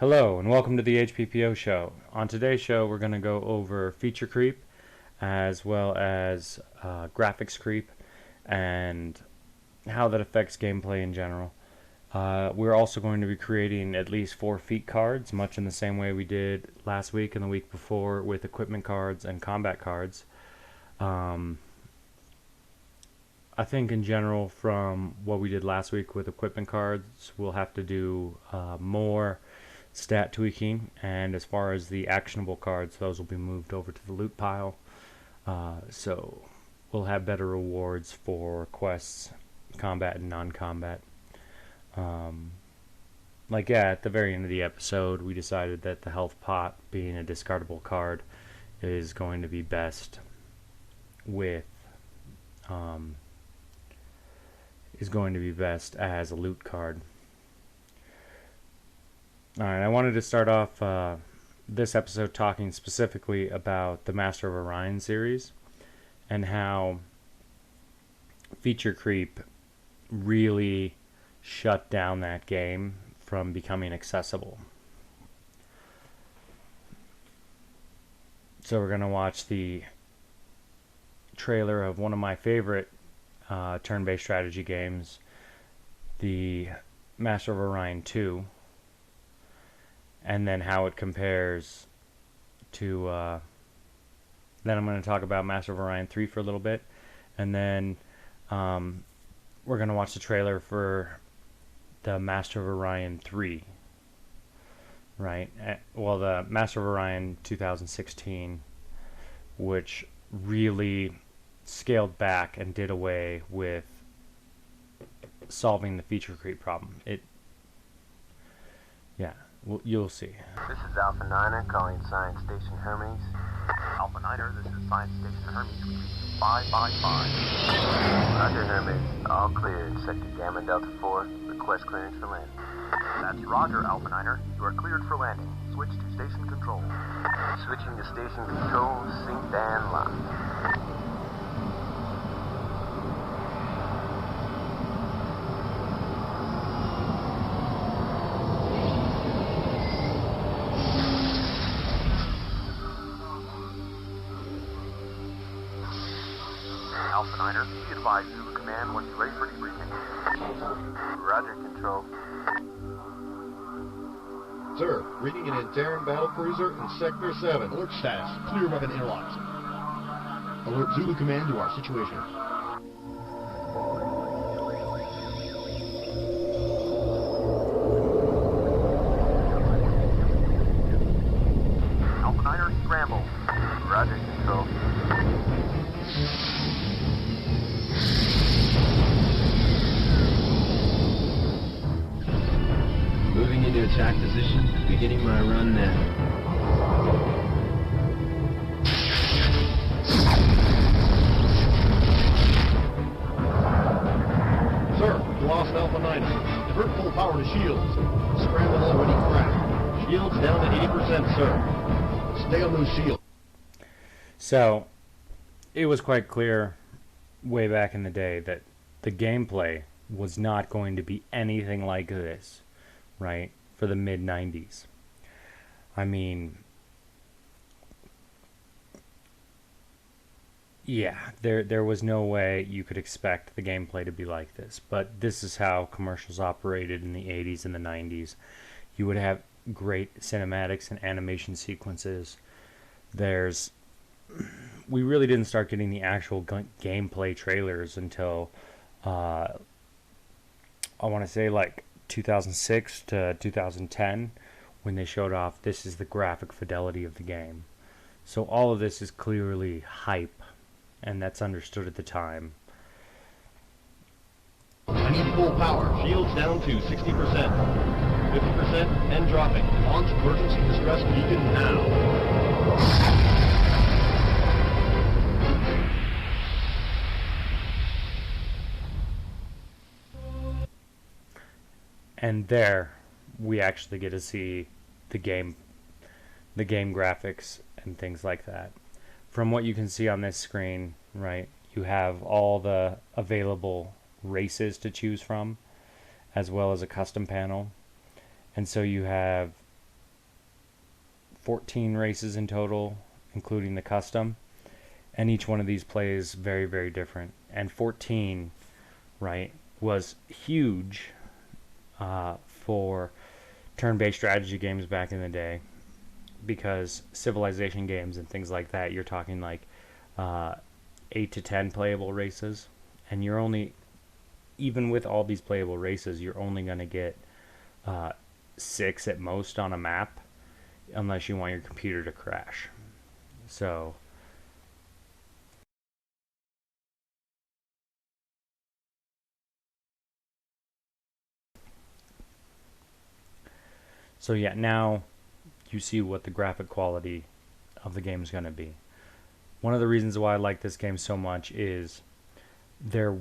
Hello and welcome to the HPPO show. On today's show we're going to go over feature creep as well as graphics creep and how that affects gameplay in general. We're also going to be creating at least 4 feat cards, much in the same way we did last week and the week before with equipment cards and combat cards. I think in general from what we did last week with equipment cards, we'll have to do more stat tweaking, and as far as the actionable cards, those will be moved over to the loot pile, so we'll have better rewards for quests, combat and non-combat. At the very end of the episode we decided that the health pot, being a discardable card, is going to be best with as a loot card. Alright, I wanted to start off this episode talking specifically about the Master of Orion series and how feature creep really shut down that game from becoming accessible. So we're going to watch the trailer of one of my favorite turn-based strategy games, the Master of Orion 2, and then how it compares to then I'm going to talk about Master of Orion 3 for a little bit, and then we're going to watch the trailer for the Master of Orion 3, right? Well, the Master of Orion 2016, which really scaled back and did away with solving the feature creep problem. Well, you'll see. This is Alpha Niner calling Science Station Hermes. Alpha Niner, this is Science Station Hermes. 555. Roger, Hermes. All clear in Sector Gamma Delta 4. Request clearance for landing. That's Roger, Alpha Niner. You are cleared for landing. Switch to station control. Switching to station control, synced and locked. Alpha Niner, be advised Zulu Command once you're ready for debriefing. Roger, Control. Sir, reading an Interim battlecruiser in Sector 7. Alert status. Clear weapon interlocks. Alert Zulu Command to our situation. Alpha Niner, scramble. Roger, Control. Moving into attack position, beginning my run now. Sir, we lost Alpha 9. Divert full power to shields. Scramble already cracked. Shields down to 80%, sir. Stay on those shields. So, it was quite clear way back in the day that the gameplay was not going to be anything like this, right, for the mid-90s. I mean, yeah, there was no way you could expect the gameplay to be like this, but this is how commercials operated in the 80s and the 90s. You would have great cinematics and animation sequences. We really didn't start getting the actual gameplay trailers until I want to say like 2006 to 2010, when they showed off this is the graphic fidelity of the game. So all of this is clearly hype, and that's understood at the time. I need full power. Shields down to 60%. 50% and dropping. Launch emergency distress beacon now. And there we actually get to see the game graphics and things like that. From what you can see on this screen, right, you have all the available races to choose from, as well as a custom panel. And so you have 14 races in total, including the custom, and each one of these plays very, very different. And 14, right, was huge for turn-based strategy games back in the day, because civilization games and things like that, you're talking like 8 to 10 playable races, and you're only, even with all these playable races, you're only going to get 6 at most on a map, unless you want your computer to crash. So yeah, now you see what the graphic quality of the game is going to be. One of the reasons why I like this game so much is the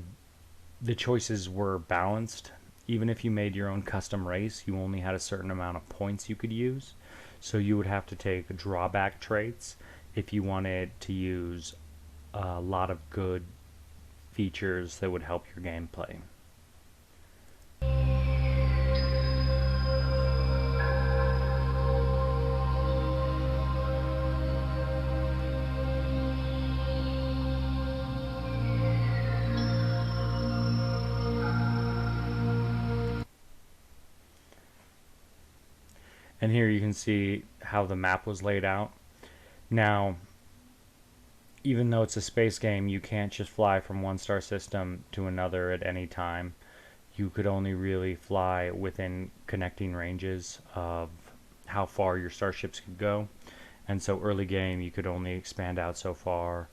choices were balanced. Even if you made your own custom race, you only had a certain amount of points you could use. So you would have to take drawback traits if you wanted to use a lot of good features that would help your gameplay. And here you can see how the map was laid out. Now, even though it's a space game, you can't just fly from one star system to another at any time. You could only really fly within connecting ranges of how far your starships could go. And so early game, you could only expand out so far,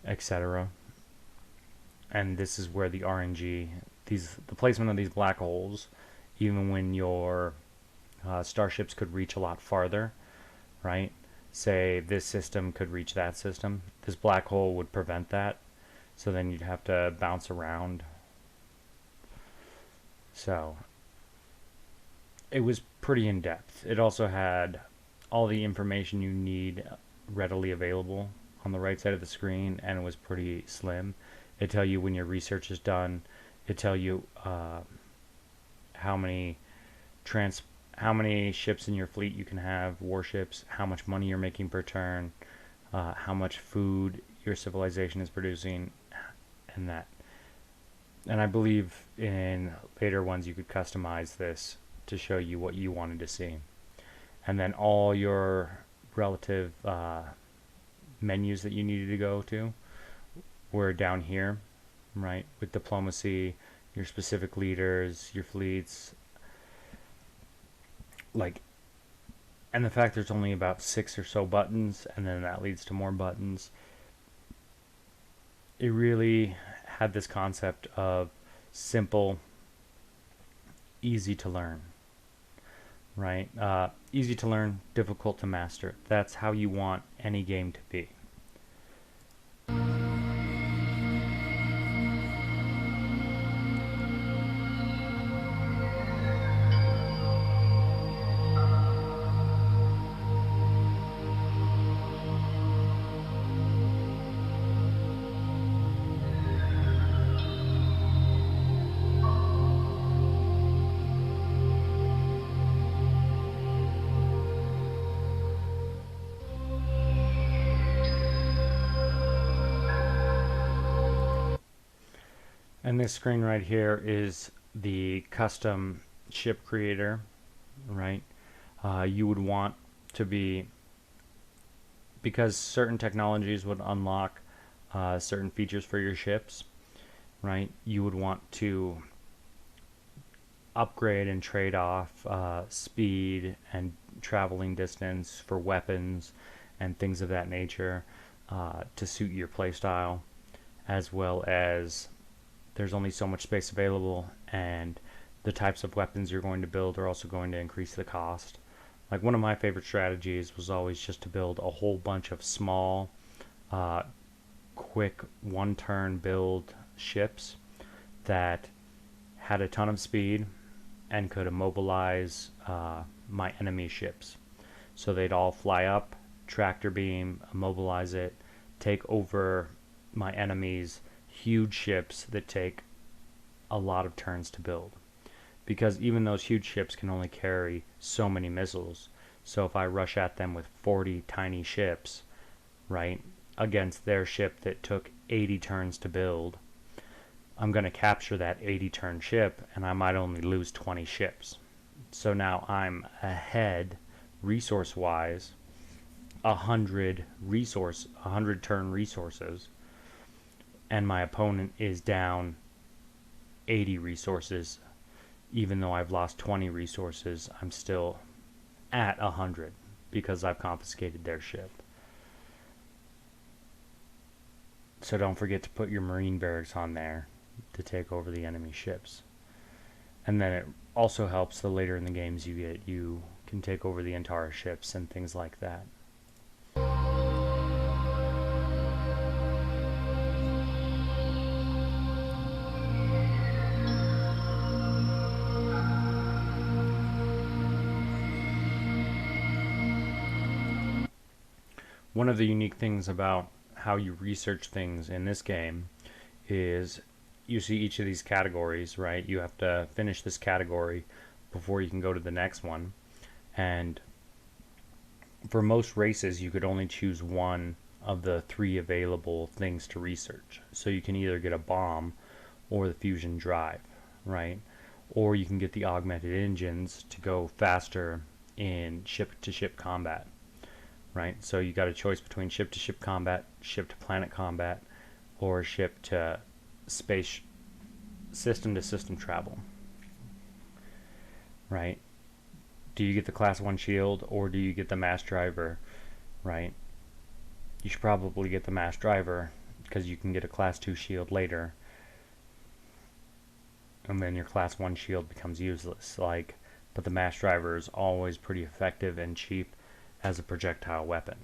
etc. And this is where the RNG, the placement of these black holes, even when your starships could reach a lot farther, right? Say this system could reach that system. This black hole would prevent that, so then you'd have to bounce around. So it was pretty in-depth. It also had all the information you need readily available on the right side of the screen, and it was pretty slim. It tell you when your research is done. It tell you how many ships in your fleet you can have, warships, how much money you're making per turn, how much food your civilization is producing, and that. And I believe in later ones you could customize this to show you what you wanted to see. And then all your relative menus that you needed to go to were down here, right? With diplomacy, your specific leaders, your fleets, and the fact there's only about 6 or so buttons, and then that leads to more buttons. It really had this concept of simple, easy to learn, right? Easy to learn, difficult to master. That's how you want any game to be. And this screen right here is the custom ship creator, right? You would want to be, because certain technologies would unlock certain features for your ships, right? You would want to upgrade and trade off speed and traveling distance for weapons and things of that nature to suit your playstyle, as well as there's only so much space available, and the types of weapons you're going to build are also going to increase the cost. Like, one of my favorite strategies was always just to build a whole bunch of small, quick one-turn build ships that had a ton of speed and could immobilize my enemy ships. So they'd all fly up, tractor beam, immobilize it, take over my enemy's huge ships that take a lot of turns to build, because even those huge ships can only carry so many missiles. So if I rush at them with 40 tiny ships, right, against their ship that took 80 turns to build, I'm going to capture that 80 turn ship, and I might only lose 20 ships. So now I'm ahead resource wise 100 turn resources, and my opponent is down 80 resources. Even though I've lost 20 resources, I'm still at 100 because I've confiscated their ship. So don't forget to put your marine barracks on there to take over the enemy ships. And then it also helps the later in the games you get, you can take over the entire ships and things like that. One of the unique things about how you research things in this game is you see each of these categories, right? You have to finish this category before you can go to the next one. And for most races, you could only choose one of the 3 available things to research. So you can either get a bomb or the fusion drive, right? Or you can get the augmented engines to go faster in ship-to-ship combat. Right, so you got a choice between ship-to-ship combat, ship-to-planet combat, or ship-to-space system-to-system travel. Right, do you get the class 1 shield or do you get the mass driver? Right, you should probably get the mass driver because you can get a class 2 shield later, and then your class 1 shield becomes useless. But the mass driver is always pretty effective and cheap as a projectile weapon.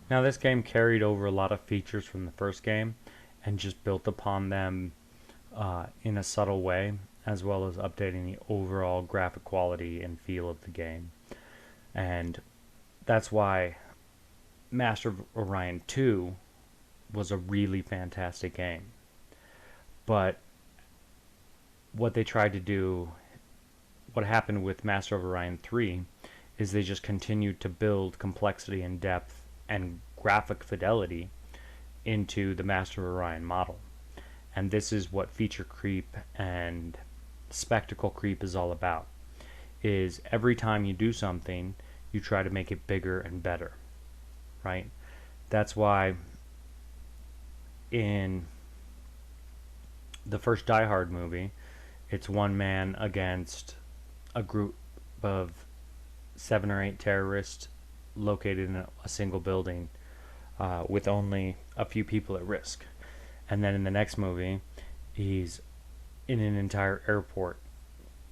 Now this game carried over a lot of features from the first game and just built upon them in a subtle way, as well as updating the overall graphic quality and feel of the game. And that's why Master of Orion 2 was a really fantastic game. But what they tried to do, what happened with Master of Orion 3, is they just continued to build complexity and depth and graphic fidelity into the Master of Orion model. And this is what feature creep and spectacle creep is all about. Is every time you do something, you try to make it bigger and better, right? That's why in the first Die Hard movie, it's one man against a group of 7 or 8 terrorists located in a single building with only a few people at risk. And then in the next movie, he's in an entire airport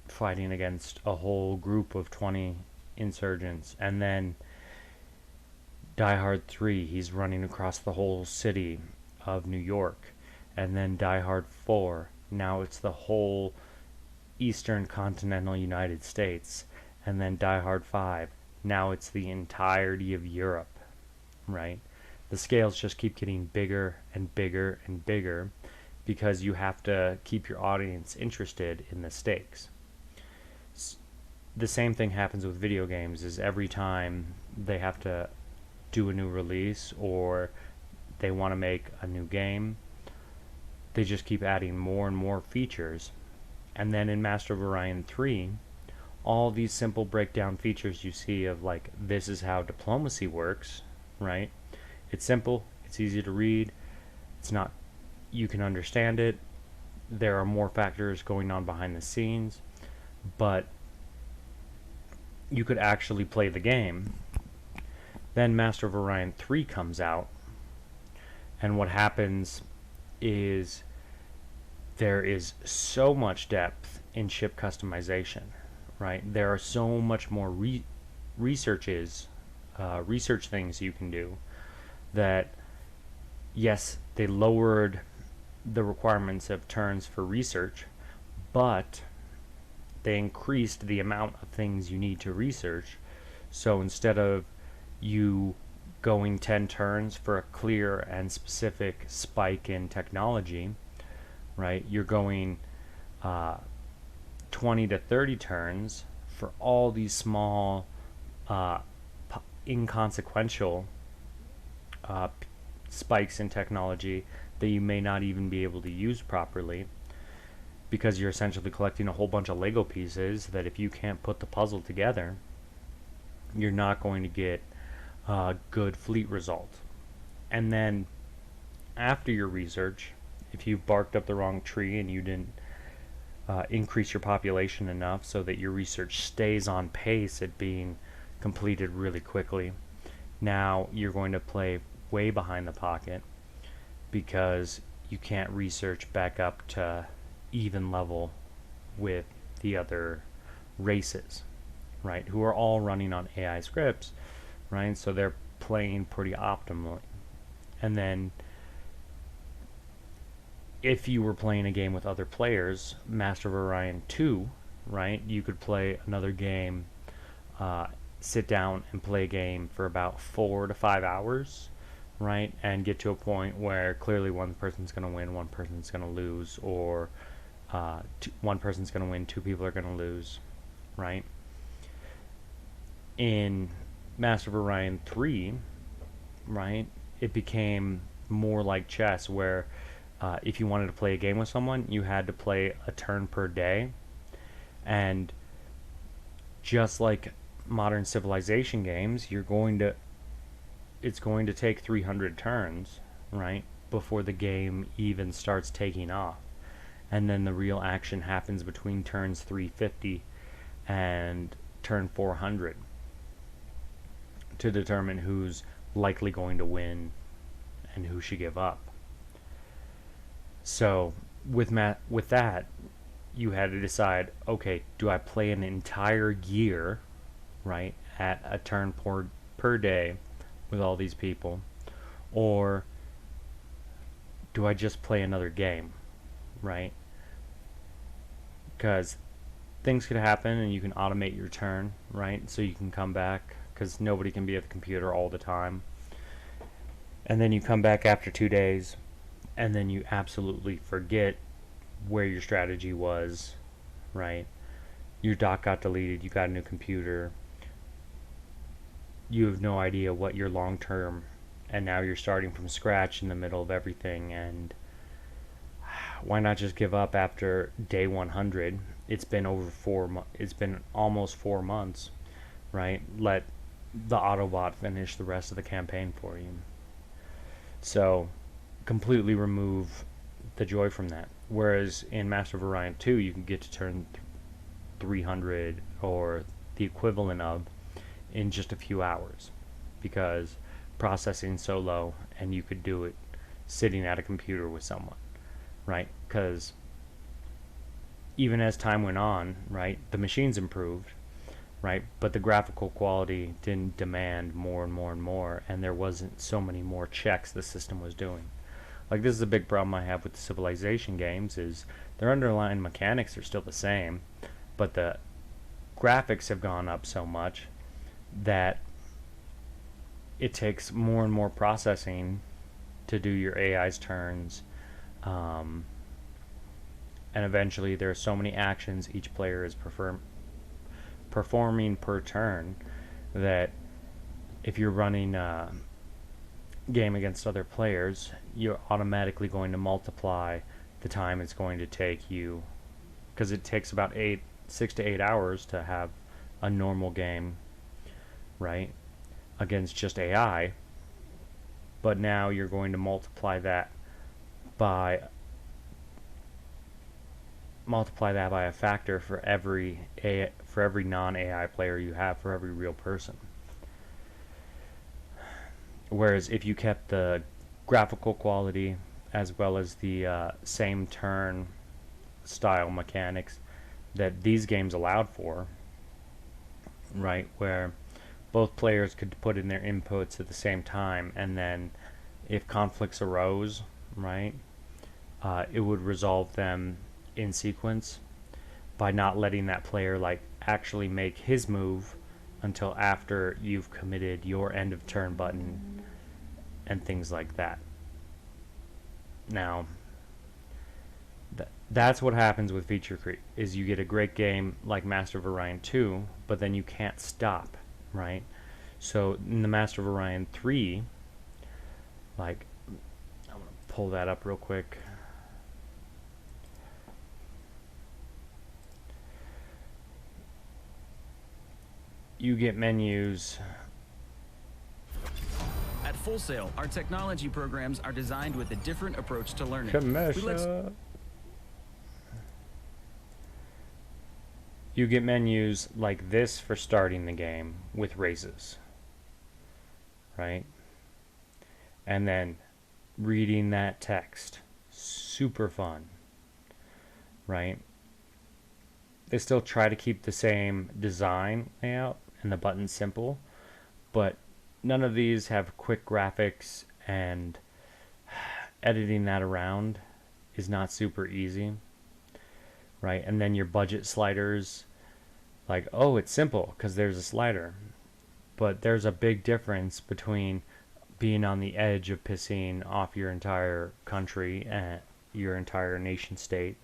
fighting against a whole group of 20 insurgents. And then Die Hard 3, he's running across the whole city of New York. And then Die Hard 4, now it's the whole eastern continental United States. And then Die Hard 5, now it's the entirety of Europe, right? The scales just keep getting bigger and bigger and bigger because you have to keep your audience interested in the stakes. The same thing happens with video games, is every time they have to do a new release or they want to make a new game, they just keep adding more and more features. And then in Master of Orion 3, all these simple breakdown features you see of like, this is how diplomacy works, right? It's simple, it's easy to read, it's not, you can understand it, there are more factors going on behind the scenes, but you could actually play the game. Then Master of Orion 3 comes out, and what happens is there is so much depth in ship customization, right? There are so much more research things you can do that, yes, they lowered the requirements of turns for research, but they increased the amount of things you need to research. So instead of you going 10 turns for a clear and specific spike in technology, right, you're going 20 to 30 turns for all these small inconsequential spikes in technology that you may not even be able to use properly, because you're essentially collecting a whole bunch of Lego pieces that if you can't put the puzzle together, you're not going to get a good fleet result. And then after your research, if you barked up the wrong tree and you didn't increase your population enough so that your research stays on pace at being completed really quickly, now you're going to play way behind the pocket because you can't research back up to even level with the other races, right, who are all running on AI scripts, right? So they're playing pretty optimally. And then if you were playing a game with other players, Master of Orion 2, right, you could play another game, sit down and play a game for about 4 to 5 hours, right, and get to a point where clearly one person's going to win, one person's going to lose, or one person's going to win, two people are going to lose, right? In Master of Orion 3, right, it became more like chess, where if you wanted to play a game with someone, you had to play a turn per day. And just like modern civilization games, it's going to take 300 turns, right, before the game even starts taking off. And then the real action happens between turns 350 and turn 400 to determine who's likely going to win and who should give up. So with that, you had to decide, okay, do I play an entire year, right, at a turn per day with all these people, or do I just play another game, right? Because things could happen and you can automate your turn, right, so you can come back, because nobody can be at the computer all the time. And then you come back after 2 days, and then you absolutely forget where your strategy was, right? Your dock got deleted, you got a new computer, you have no idea what your long term, and now you're starting from scratch in the middle of everything. And why not just give up after day 100? It's been it's been almost 4 months, right? Let the Autobot finish the rest of the campaign for you. So completely remove the joy from that. Whereas in Master of Orion 2, you can get to turn 300 or the equivalent of in just a few hours, because processing's so low, and you could do it sitting at a computer with someone, right? Because even as time went on, right, the machines improved, right, but the graphical quality didn't demand more and more and more, and there wasn't so many more checks the system was doing. Like, this is a big problem I have with the Civilization games, is their underlying mechanics are still the same, but the graphics have gone up so much that it takes more and more processing to do your AI's turns, and eventually there are so many actions each player is performing per turn that if you're running a game against other players, you're automatically going to multiply the time it's going to take you, because it takes about 6 to 8 hours to have a normal game, right, against just AI. But now you're going to multiply that by a factor for every non-AI player you have, for every real person. Whereas if you kept the graphical quality as well as the same turn style mechanics that these games allowed for, right, where both players could put in their inputs at the same time, and then if conflicts arose, right, it would resolve them in sequence by not letting that player like actually make his move until after you've committed your end of turn button and things like that. Now, that's what happens with feature creep, is you get a great game like Master of Orion 2, but then you can't stop, right? So in the Master of Orion 3, like, I'm going to pull that up real quick. You get menus. At Full Sail, our technology programs are designed with a different approach to learning. Commercial. You get menus like this for starting the game with races, right? And then reading that text, super fun, right? They still try to keep the same design layout and the buttons simple, but none of these have quick graphics, and editing that around is not super easy, right? And then your budget sliders, like, oh, it's simple because there's a slider, but there's a big difference between being on the edge of pissing off your entire country and your entire nation state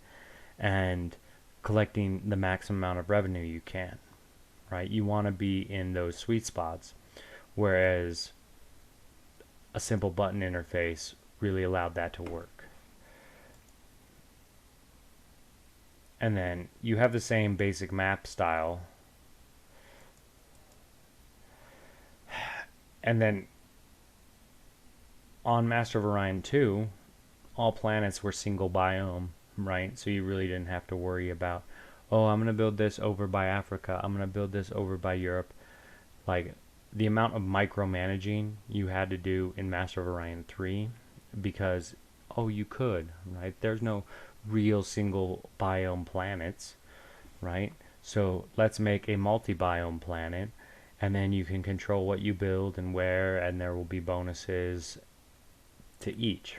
and collecting the maximum amount of revenue you can, right? You want to be in those sweet spots, whereas a simple button interface really allowed that to work. And then you have the same basic map style, and then on Master of Orion 2, all planets were single biome, right? So you really didn't have to worry about, oh, I'm going to build this over by Africa, I'm going to build this over by Europe. Like, the amount of micromanaging you had to do in Master of Orion 3, because, oh, you could, right? There's no real single biome planets, right? So let's make a multi-biome planet, and then you can control what you build and where, and there will be bonuses to each,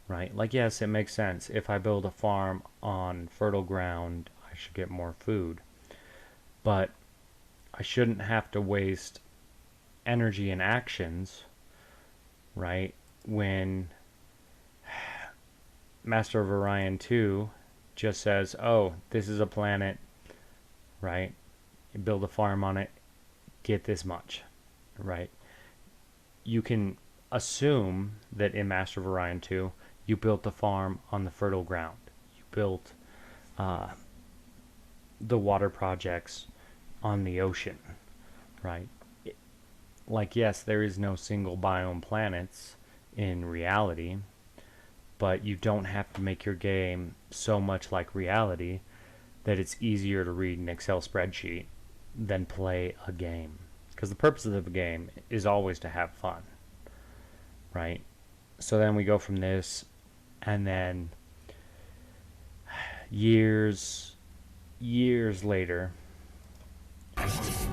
right? Like, yes, it makes sense. If I build a farm on fertile ground, I should get more food, but I shouldn't have to waste energy and actions, right, when Master of Orion 2 just says, oh, this is a planet, right? You build a farm on it, get this much, right? You can assume that in Master of Orion 2, you built the farm on the fertile ground. You built the water projects on the ocean, right? Like, yes, there is no single biome planets in reality, but you don't have to make your game so much like reality that it's easier to read an Excel spreadsheet than play a game. Because the purpose of the game is always to have fun, right? So then we go from this, and then years later,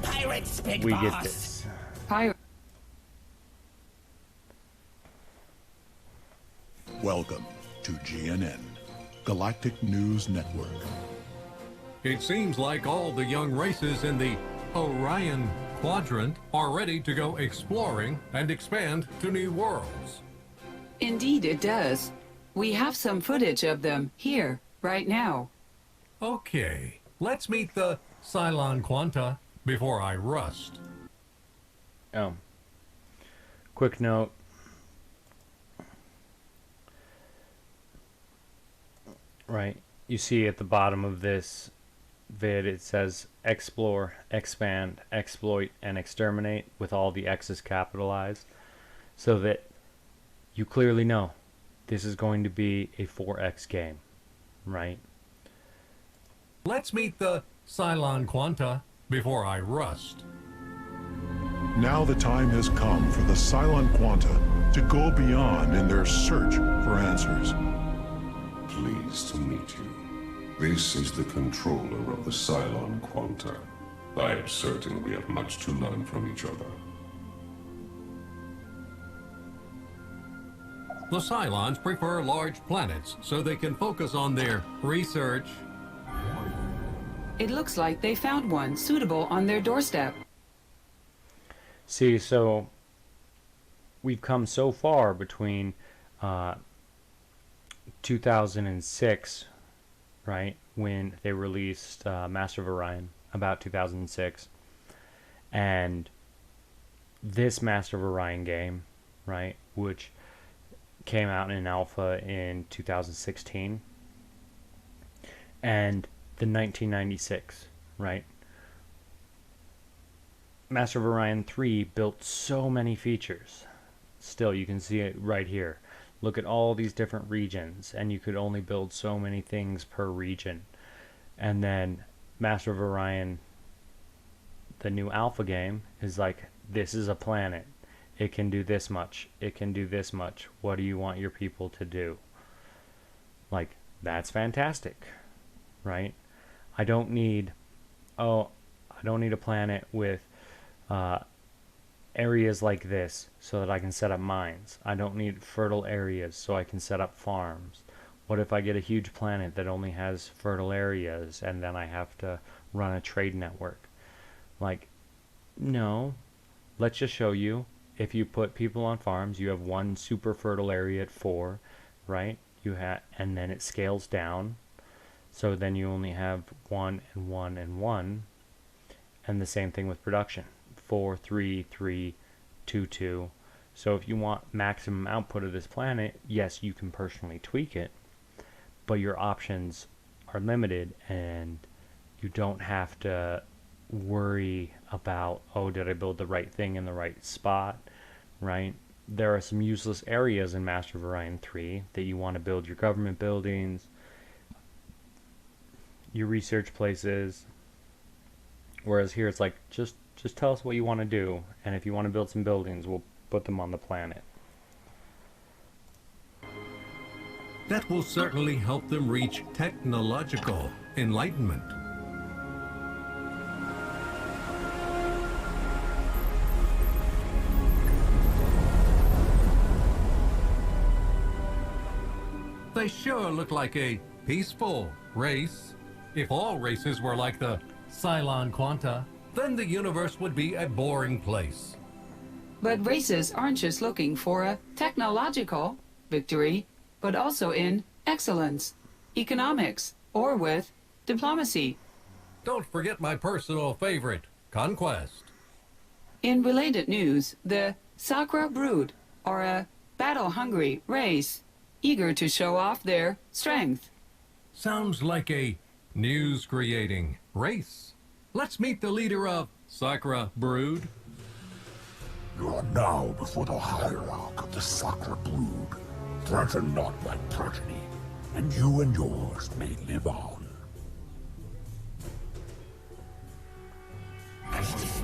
Pirates, big we boss. get this. Welcome to GNN, Galactic News Network. It seems like all the young races in the Orion quadrant are ready to go exploring and expand to new worlds. Indeed, it does. We have some footage of them here, right now. Okay, let's meet the Cylon Quanta before I rust. Oh. Quick note. Right. You see at the bottom of this vid, it says explore, expand, exploit, and exterminate with all the X's capitalized, so that you clearly know this is going to be a 4X game, right? Let's meet the Cylon Quanta before I rust. Now the time has come for the Cylon Quanta to go beyond in their search for answers. Pleased to meet you. This is the controller of the Cylon Quanta. I am certain we have much to learn from each other. The Cylons prefer large planets so they can focus on their research. It looks like they found one suitable on their doorstep. See, so we've come so far between 2006, right, when they released Master of Orion, about 2006, and this Master of Orion game, right, which came out in alpha in 2016, and the 1996, right? Master of Orion 3 built so many features. Still, you can see it right here. Look at all these different regions, and you could only build so many things per region. And then Master of Orion, the new alpha game, is like, this is a planet. It can do this much. It can do this much. What do you want your people to do? Like, that's fantastic, right? I don't need a planet with areas like this so that I can set up mines. I don't need fertile areas so I can set up farms. What if I get a huge planet that only has fertile areas and then I have to run a trade network? Like, no. Let's just show you, if you put people on farms, you have one super fertile area at 4, right? And then it scales down. So then you only have 1 and 1 and 1. And the same thing with production. 4, 3, 3, 2, 2. So if you want maximum output of this planet, yes, you can personally tweak it, but your options are limited, and you don't have to worry about, oh, did I build the right thing in the right spot, right? There are some useless areas in Master of Orion 3 that you want to build your government buildings, your research places, whereas here it's like, just tell us what you want to do, and if you want to build some buildings, we'll put them on the planet. That will certainly help them reach technological enlightenment. They sure look like a peaceful race. If all races were like the Cylon Quanta, then the universe would be a boring place. But races aren't just looking for a technological victory, but also in excellence, economics, or with diplomacy. Don't forget my personal favorite, conquest. In related news, the Sakra Brood are a battle-hungry race, eager to show off their strength. Sounds like a news-creating race. Let's meet the leader of Sakra Brood. You are now before the hierarch of the Sakra Brood. Threaten not my progeny, and you and yours may live on.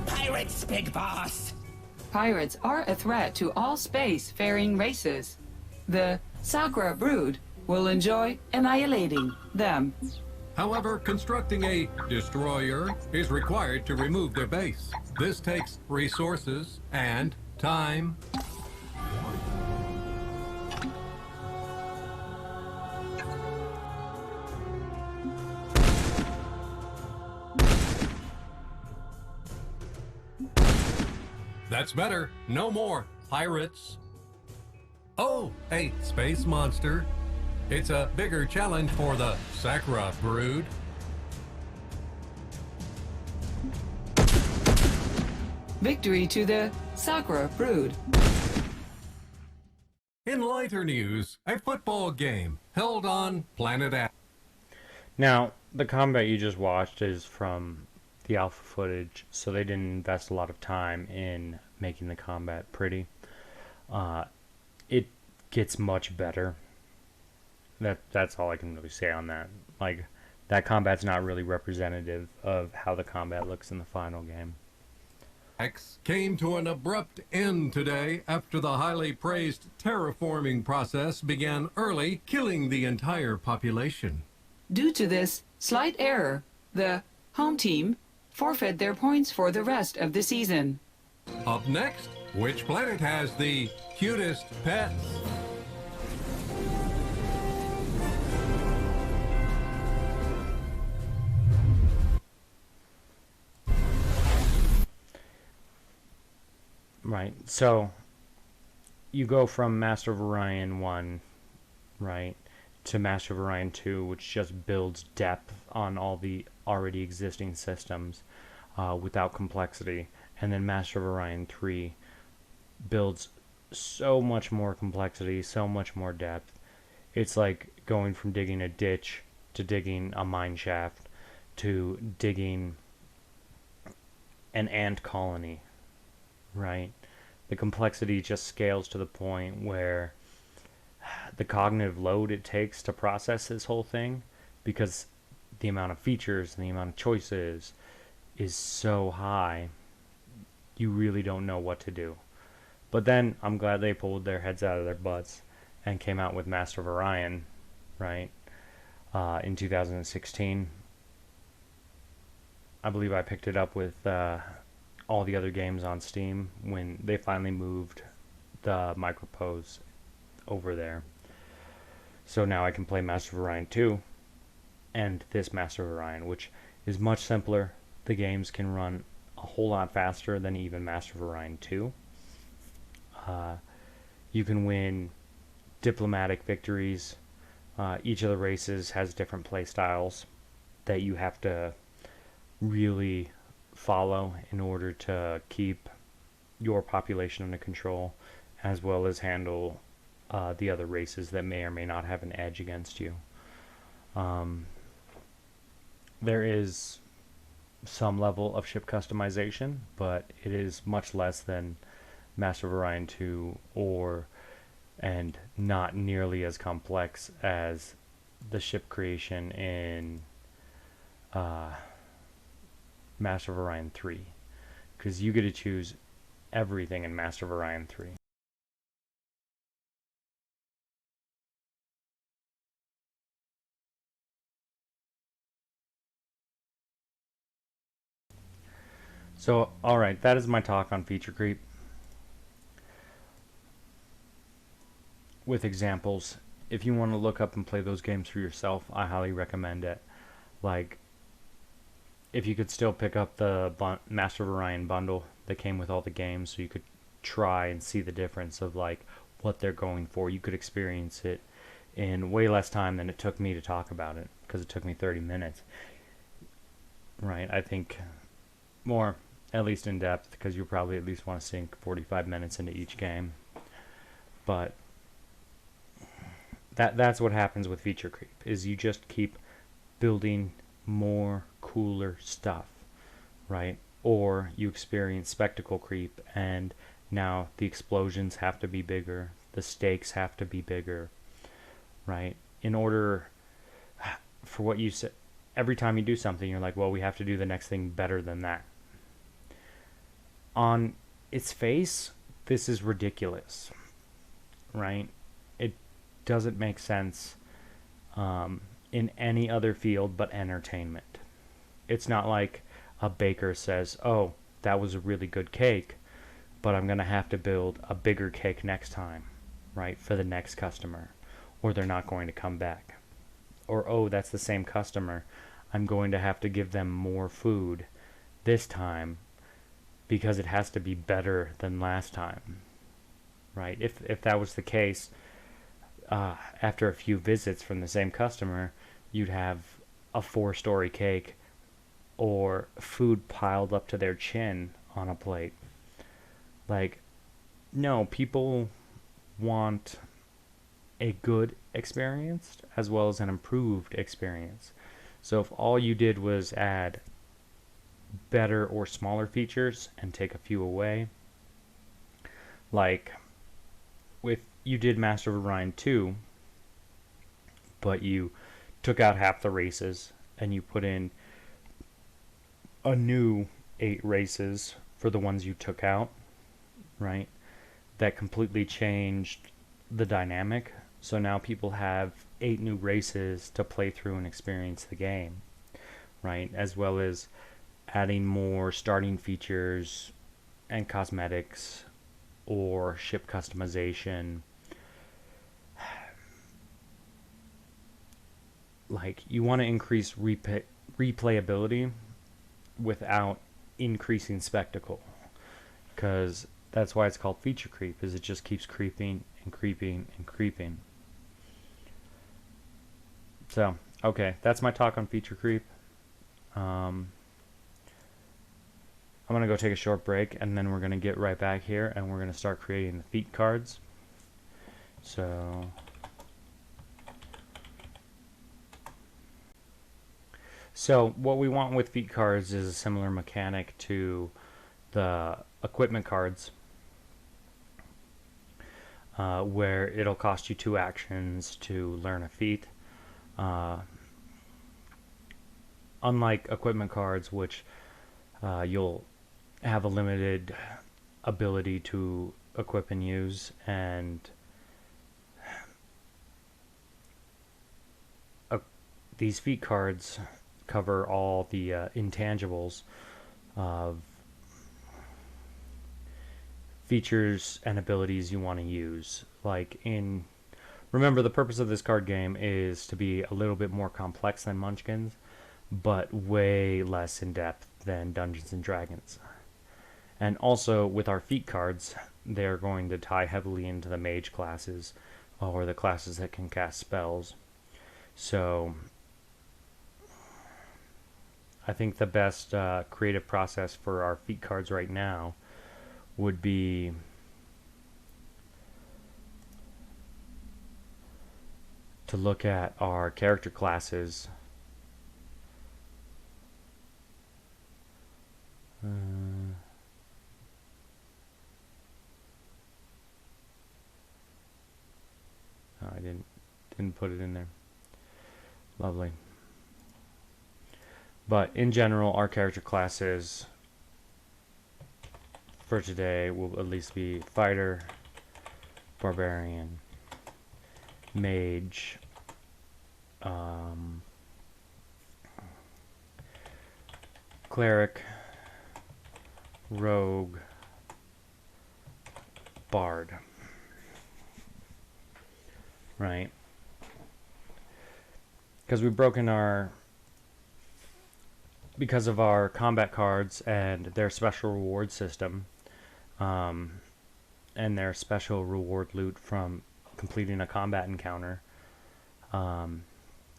Pirates, big boss! Pirates are a threat to all space-faring races. The Sakra Brood will enjoy annihilating them. However, constructing a destroyer is required to remove their base. This takes resources and time. That's better. No more pirates. Oh, a space monster. It's a bigger challenge for the Sakra Brood. Victory to the Sakra Brood. In lighter news, a football game held on Planet A. Now, the combat you just watched is from the alpha footage, so they didn't invest a lot of time in making the combat pretty. It gets much better. That's all I can really say on that. Like, that combat's not really representative of how the combat looks in the final game. X came to an abrupt end today after the highly praised terraforming process began early, killing the entire population. Due to this slight error, the home team forfeit their points for the rest of the season. Up next, which planet has the cutest pets? Right, so you go from Master of Orion 1, right, to Master of Orion 2, which just builds depth on all the already existing systems without complexity. And then Master of Orion 3 builds so much more complexity, so much more depth. It's like going from digging a ditch to digging a mine shaft to digging an ant colony, right? The complexity just scales to the point where the cognitive load it takes to process this whole thing, because the amount of features and the amount of choices is so high, you really don't know what to do. But then I'm glad they pulled their heads out of their butts and came out with Master of Orion, right, in 2016. I believe I picked it up with all the other games on Steam when they finally moved the Microprose over there. So now I can play Master of Orion 2 and this Master of Orion, which is much simpler. The games can run a whole lot faster than even Master of Orion 2. You can win diplomatic victories. Each of the races has different play styles that you have to really follow in order to keep your population under control, as well as handle the other races that may or may not have an edge against you. There is some level of ship customization, but it is much less than Master of Orion 2 and not nearly as complex as the ship creation in Master of Orion 3, because you get to choose everything in Master of Orion 3. So, alright, that is my talk on feature creep. With examples, if you want to look up and play those games for yourself, I highly recommend it. Like, if you could still pick up the Master of Orion bundle that came with all the games, so you could try and see the difference of like what they're going for, you could experience it in way less time than it took me to talk about it, because it took me 30 minutes. Right, I think more, at least in depth, because you probably at least want to sink 45 minutes into each game. But that's what happens with feature creep, is you just keep building more cooler stuff, right? Or you experience spectacle creep, and now the explosions have to be bigger, the stakes have to be bigger, right? In order for what you said, every time you do something, you're like, well, we have to do the next thing better than that. On its face, this is ridiculous, right? It doesn't make sense in any other field but entertainment. It's not like a baker says, oh, that was a really good cake, but I'm going to have to build a bigger cake next time, right, for the next customer, or they're not going to come back. Or, oh, that's the same customer, I'm going to have to give them more food this time because it has to be better than last time, right? If that was the case, after a few visits from the same customer, you'd have a 4-story cake or food piled up to their chin on a plate. Like, no, people want a good experience as well as an improved experience. So if all you did was add better or smaller features and take a few away, like if you did Master of Orion 2, but you took out half the races and you put in a new 8 races for the ones you took out, right? That completely changed the dynamic. So now people have 8 new races to play through and experience the game, right? As well as adding more starting features and cosmetics or ship customization. Like, you want to increase replayability without increasing spectacle, because that's why it's called feature creep, is it just keeps creeping and creeping and creeping. So, okay, that's my talk on feature creep. I'm going to go take a short break, and then we're going to get right back here, and we're going to start creating the feat cards. So what we want with feat cards is a similar mechanic to the equipment cards, where it'll cost you 2 actions to learn a feat. Unlike equipment cards, which you'll have a limited ability to equip and use, and these feat cards cover all the intangibles of features and abilities you want to use. Remember, the purpose of this card game is to be a little bit more complex than Munchkins, but way less in depth than Dungeons and Dragons. And also with our feat cards, they're going to tie heavily into the mage classes, or the classes that can cast spells. So I think the best creative process for our feat cards right now would be to look at our character classes. I didn't put it in there. Lovely. But in general, our character classes for today will at least be fighter, barbarian, mage, cleric, rogue, bard. Right? Because because of our combat cards and their special reward system, and their special reward loot from completing a combat encounter,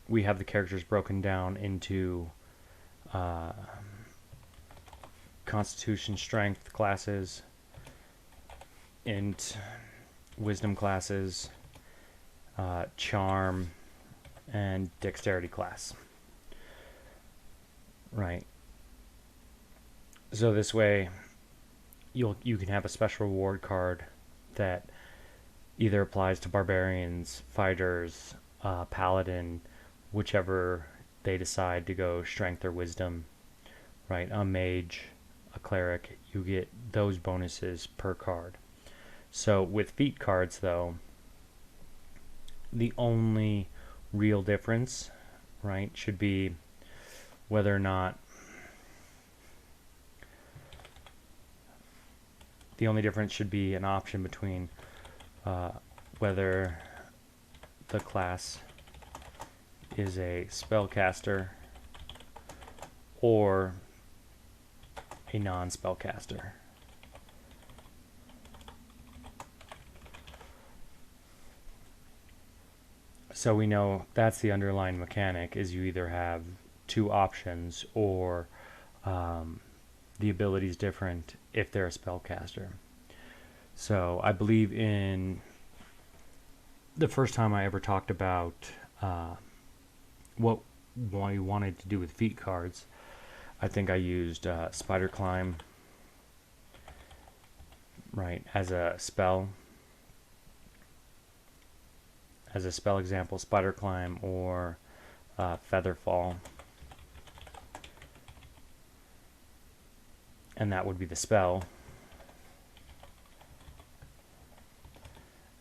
we have the characters broken down into Constitution, Strength classes, Int, Wisdom classes, Charm, and Dexterity class. Right. So this way, you can have a special reward card that either applies to barbarians, fighters, paladin, whichever they decide to go strength or wisdom. Right. A mage, a cleric, you get those bonuses per card. So with feat cards, though, the only real difference, right, should be whether or not the only difference should be an option between whether the class is a spellcaster or a non-spellcaster. So we know that's the underlying mechanic, is you either have 2 options, or the ability is different if they're a spellcaster. So I believe in the first time I ever talked about what we wanted to do with feat cards, I think I used Spider Climb, right, as a spell. As a spell example, Spider Climb or Feather Fall. and that would be the spell.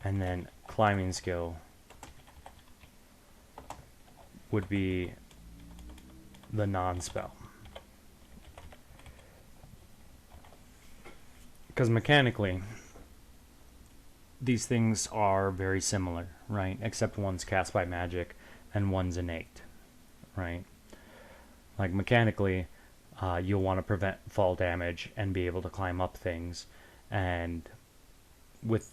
And then climbing skill would be the non-spell. Because mechanically, these things are very similar, right? Except one's cast by magic and one's innate, right? Like mechanically, you'll want to prevent fall damage and be able to climb up things, and with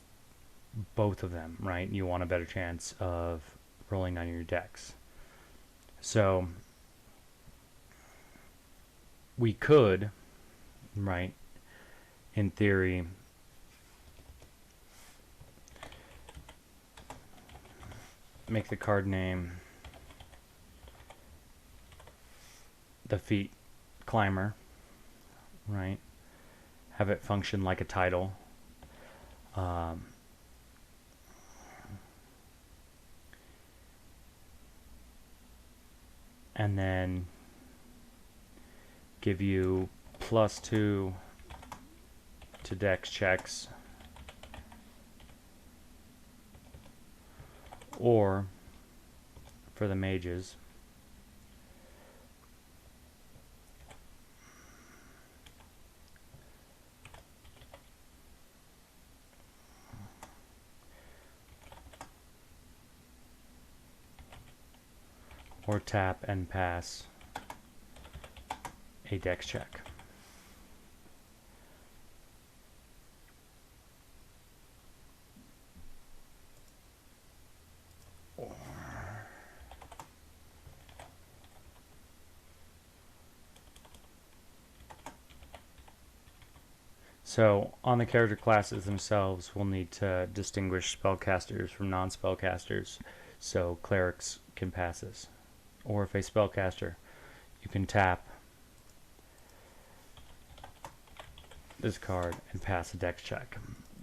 both of them, right, you want a better chance of rolling on your decks. So we could, right, in theory, make the card name the feat climber, right? Have it function like a title. And then give you +2 to dex checks, or for the mages, or tap and pass a dex check. So on the character classes themselves, we'll need to distinguish spellcasters from non-spellcasters, so clerics can pass this. Or if a spellcaster, you can tap this card and pass a dex check,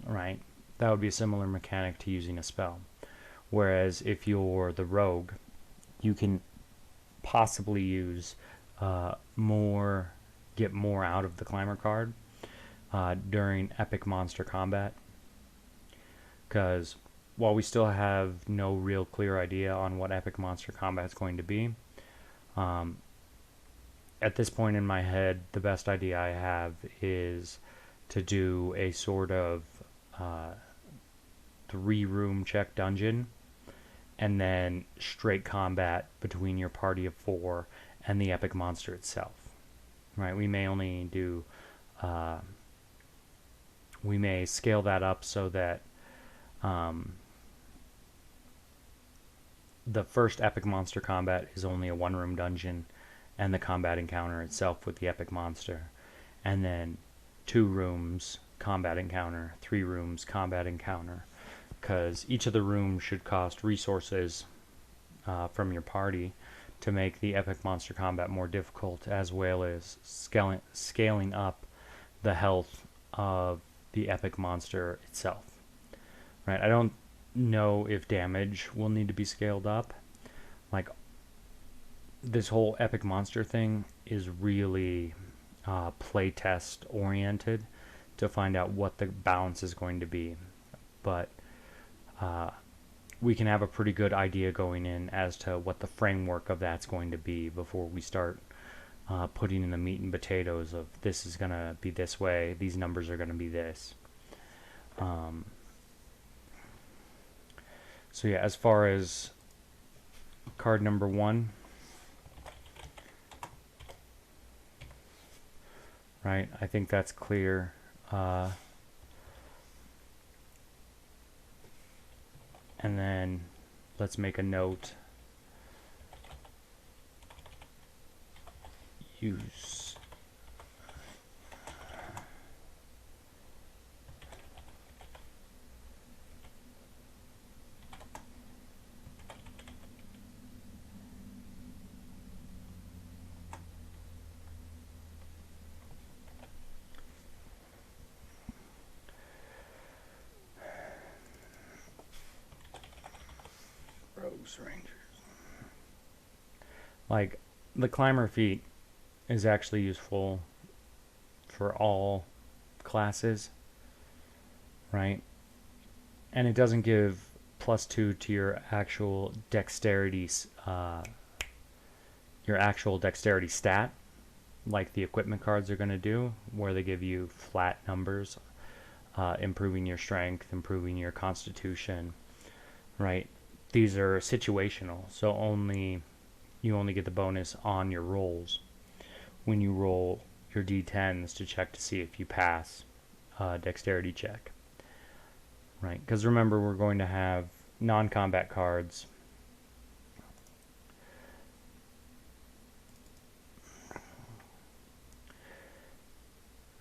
right? That would be a similar mechanic to using a spell. Whereas if you're the rogue, you can possibly use get more out of the climber card during epic monster combat, because while we still have no real clear idea on what epic monster combat is going to be, at this point in my head, the best idea I have is to do a sort of 3-room check dungeon, and then straight combat between your party of 4 and the epic monster itself. Right? We may only do we may scale that up so that the first epic monster combat is only a 1-room dungeon and the combat encounter itself with the epic monster, and then 2 rooms combat encounter, 3 rooms combat encounter, because each of the rooms should cost resources from your party to make the epic monster combat more difficult, as well as scaling up the health of the epic monster itself. Right? I don't know if damage will need to be scaled up. Like, this whole epic monster thing is really playtest oriented to find out what the balance is going to be, but we can have a pretty good idea going in as to what the framework of that's going to be before we start putting in the meat and potatoes of this is going to be this way, these numbers are going to be this. So yeah, as far as card number 1, right, I think that's clear. And then let's make a note. Use Rangers. Like, the climber feat is actually useful for all classes, right? And it doesn't give +2 to your actual dexterity stat, like the equipment cards are going to do, where they give you flat numbers, improving your strength, improving your constitution, right? These are situational, so you only get the bonus on your rolls when you roll your d10s to check to see if you pass a dexterity check, right? Because remember, we're going to have non-combat cards.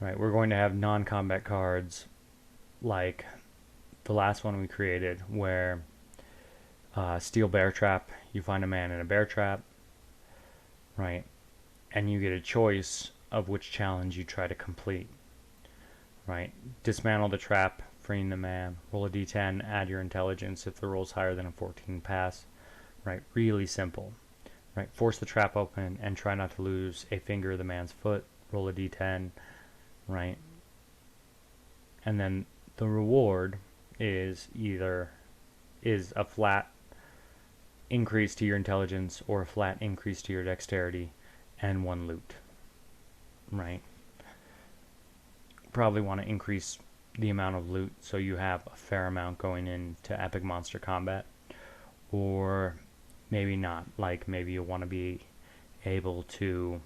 Right, we're going to have non-combat cards like the last one we created, where Steel Bear Trap, you find a man in a bear trap, right? And you get a choice of which challenge you try to complete, right? Dismantle the trap, freeing the man, roll a d10, add your intelligence. If the roll's higher than a 14, pass, right? Really simple, right? Force the trap open and try not to lose a finger of the man's foot, roll a d10, right? And then the reward is either a flat increase to your intelligence or a flat increase to your dexterity and 1 loot, right? Probably want to increase the amount of loot so you have a fair amount going into epic monster combat, or maybe not. Like maybe you want to be able to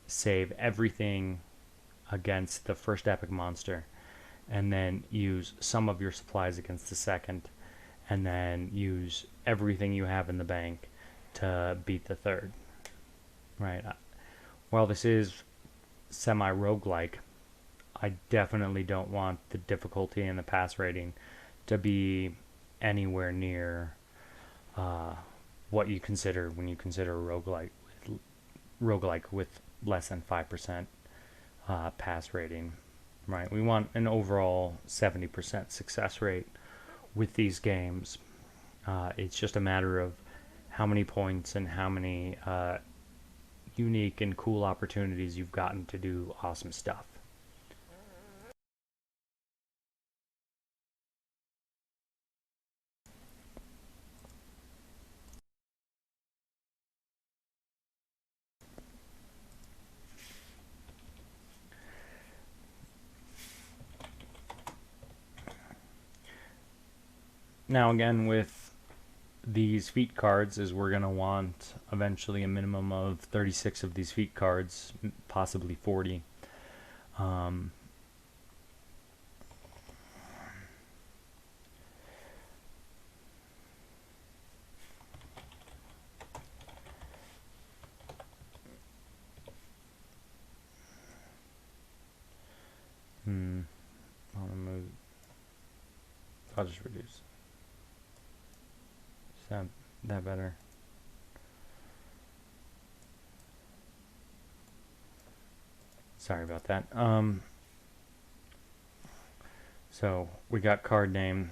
save everything against the first epic monster and then use some of your supplies against the second, and then use everything you have in the bank to beat the third, right? While this is semi-roguelike, I definitely don't want the difficulty and the pass rating to be anywhere near what you consider when you consider roguelike with less than 5% pass rating, right? We want an overall 70% success rate with these games. It's just a matter of how many points and how many unique and cool opportunities you've gotten to do awesome stuff. Now again, with these feat cards, is we're going to want eventually a minimum of 36 of these feat cards, possibly 40. I'll just reduce. Is that better? Sorry about that. So we got card name.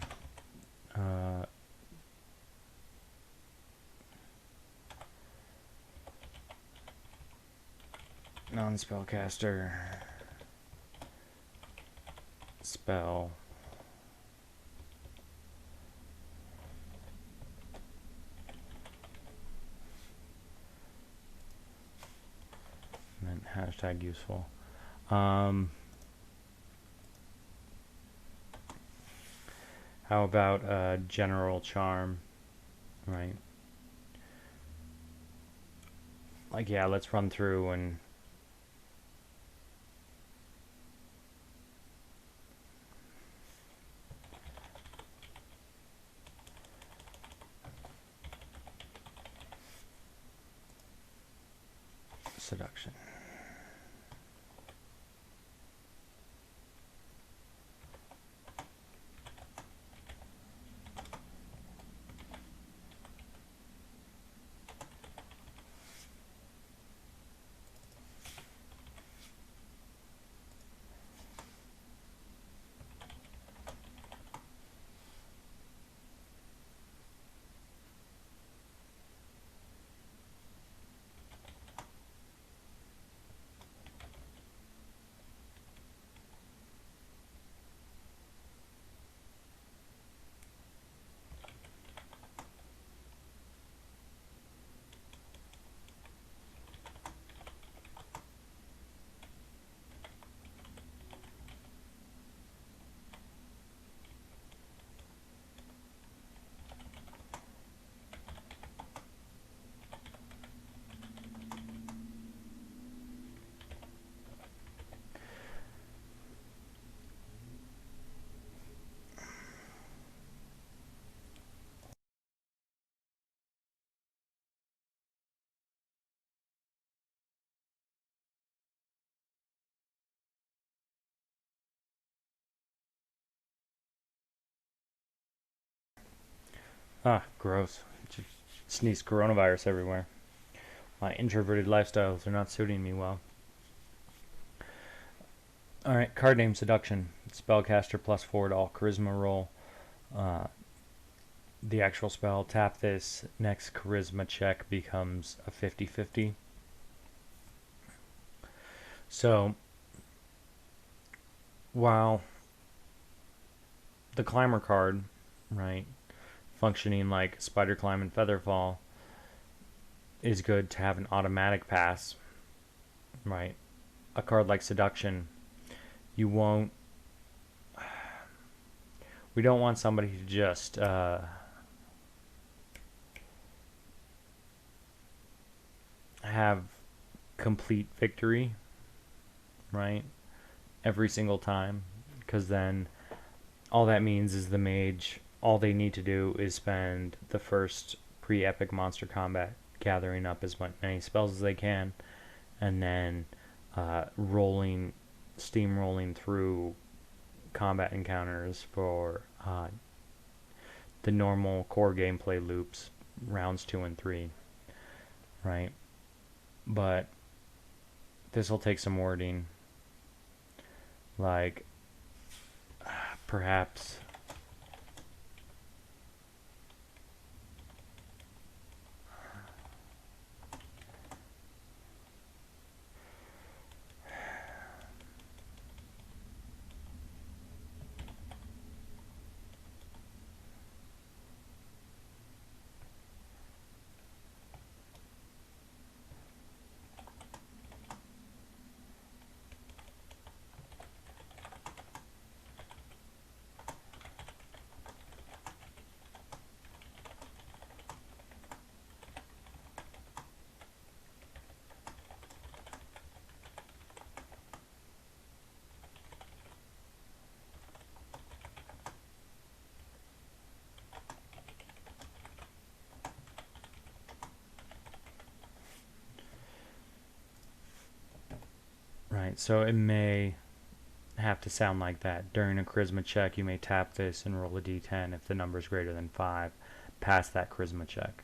Non-spellcaster. Spell. And then hashtag useful. How about general charm, right? Like, yeah, let's run through and seduction. Ah, gross. Just sneeze coronavirus everywhere. My introverted lifestyles are not suiting me well. Alright, card name Seduction. Spellcaster +4 to all charisma roll. The actual spell, tap this, next charisma check becomes a 50-50. So, while the climber card, right, functioning like Spider Climb and Featherfall, is good to have an automatic pass, right? A card like Seduction, you won't. We don't want somebody to just have complete victory, right? Every single time, because then all that means is the mage, all they need to do is spend the first pre-epic monster combat gathering up as many spells as they can, and then steamrolling through combat encounters for the normal core gameplay loops, rounds 2 and 3, right? But this will take some wording, like perhaps right, so it may have to sound like that. During a charisma check, you may tap this and roll a d10. If the number is greater than 5, pass that charisma check.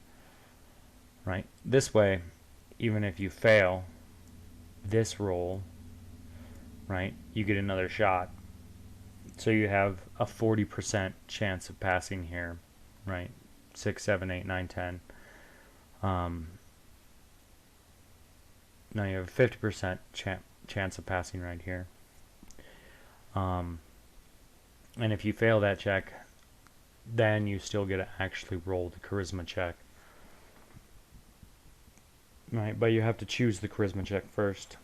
Right? This way, even if you fail this roll, right, you get another shot. So you have a 40% chance of passing here, right? 6, 7, 8, 9, 10. Now you have a 50% chance of passing right here. And if you fail that check, then you still get to actually roll the charisma check. Right, but you have to choose the charisma check first.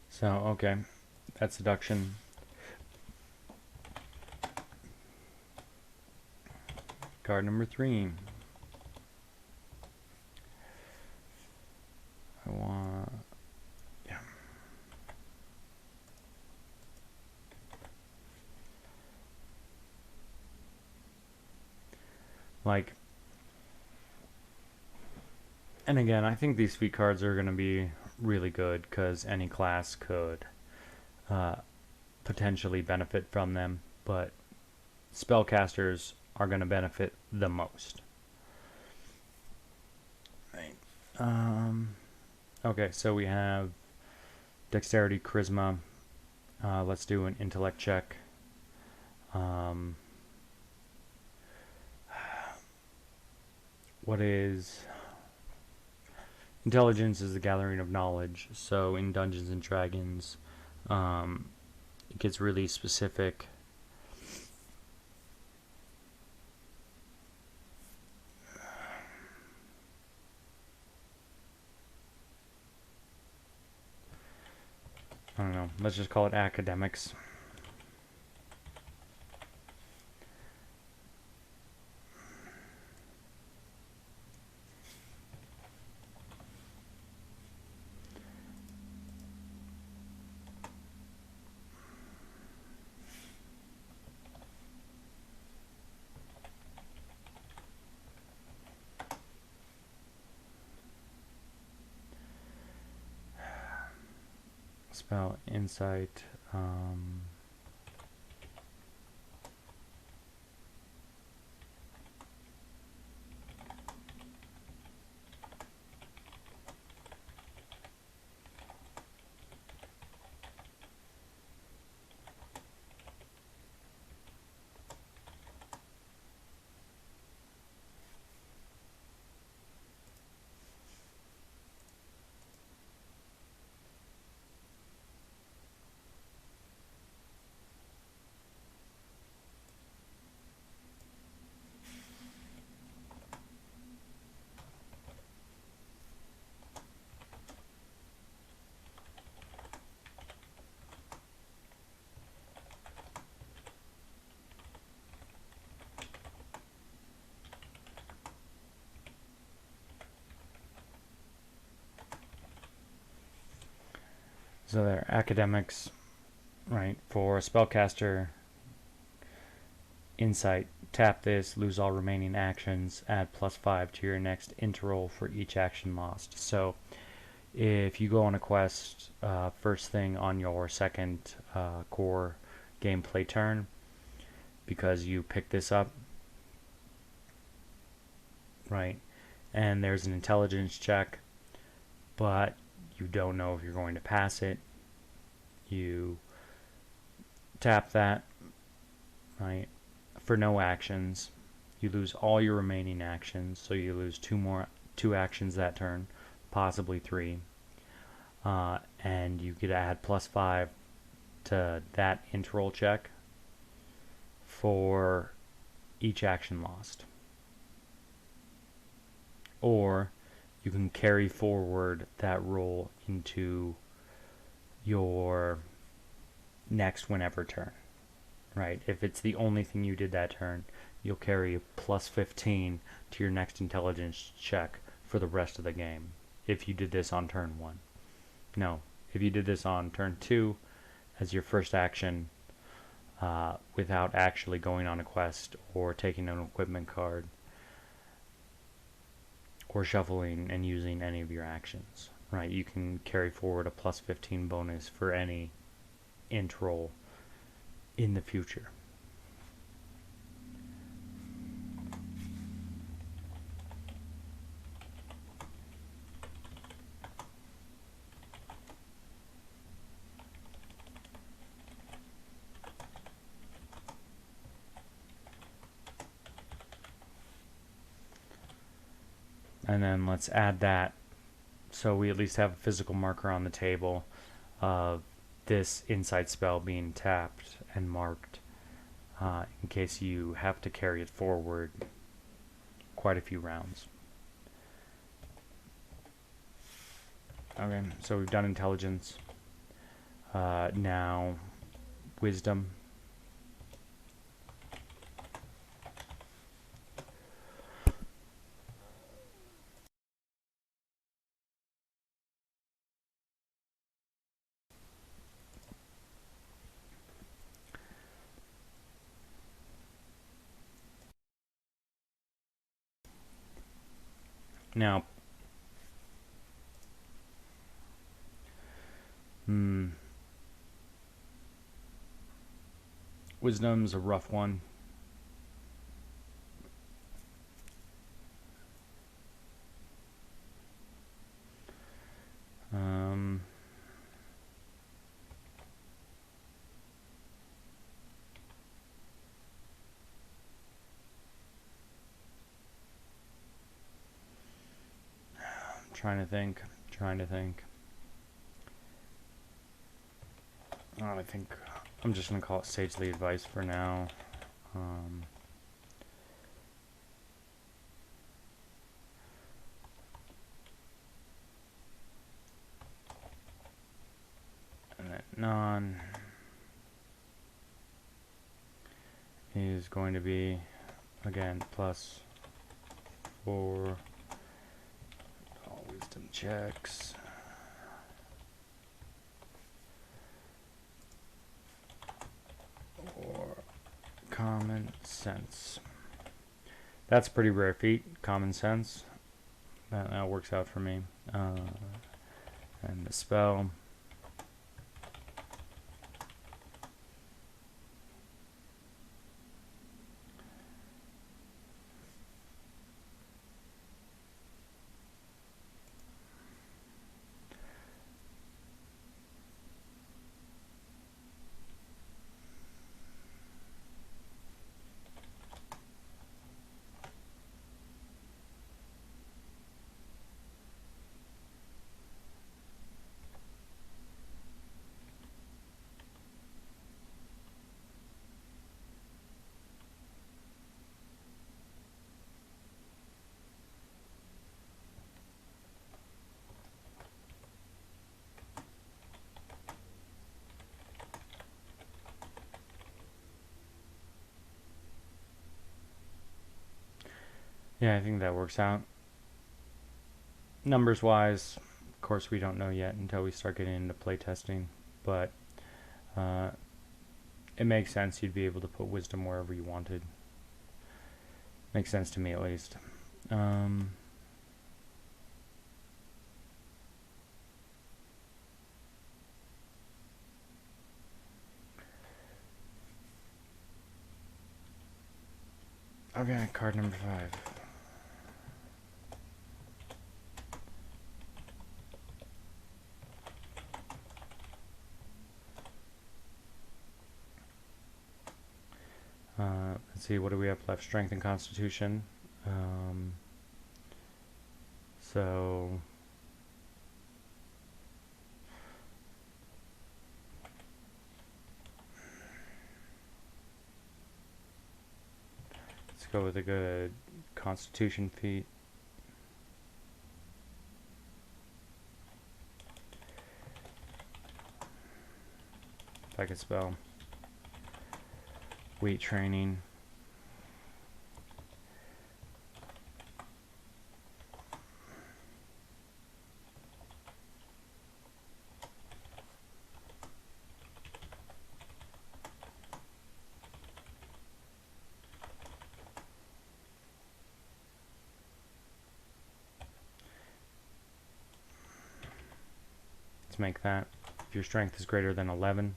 So, okay, that's Seduction. Card number 3. Like, and again, I think these feat cards are going to be really good because any class could potentially benefit from them, but spellcasters are going to benefit the most. Right. Okay, so we have Dexterity, Charisma. Let's do an Intellect check. What is... Intelligence is the gathering of knowledge, so in Dungeons and Dragons, it gets really specific. I don't know, let's just call it academics. Spell Insight. So there, academics, right? For a spellcaster, insight, tap this, lose all remaining actions, add +5 to your next interroll for each action lost. So if you go on a quest first thing on your second core gameplay turn, because you pick this up, right, and there's an intelligence check, but you don't know if you're going to pass it, you tap that, right, for no actions. You lose all your remaining actions, so you lose two actions that turn, possibly 3, and you get to add +5 to that interroll check for each action lost. Or you can carry forward that roll into your next whenever turn, right? If it's the only thing you did that turn, you'll carry a +15 to your next intelligence check for the rest of the game. If you did this on turn 1. No, if you did this on turn 2 as your first action, without actually going on a quest or taking an equipment card or shuffling and using any of your actions, right? You can carry forward a +15 bonus for any interroll in the future. And then let's add that so we at least have a physical marker on the table of this insight spell being tapped and marked, in case you have to carry it forward quite a few rounds. Okay, so we've done intelligence. Now wisdom. Now, wisdom's a rough one. Trying to think. I think I'm just going to call it sagely advice for now. And then non is going to be, again, +4 all wisdom checks. Or common sense. That's a pretty rare feat, common sense. That works out for me. And the spell. Yeah, I think that works out. Numbers wise, course, we don't know yet until we start getting into playtesting, but it makes sense you'd be able to put wisdom wherever you wanted. Makes sense to me, at least. Okay, card number 5. Let's see, what do we have left? Strength and Constitution. So let's go with a good Constitution feat. If I could spell. Weight training. Let's make that. If your strength is greater than 11,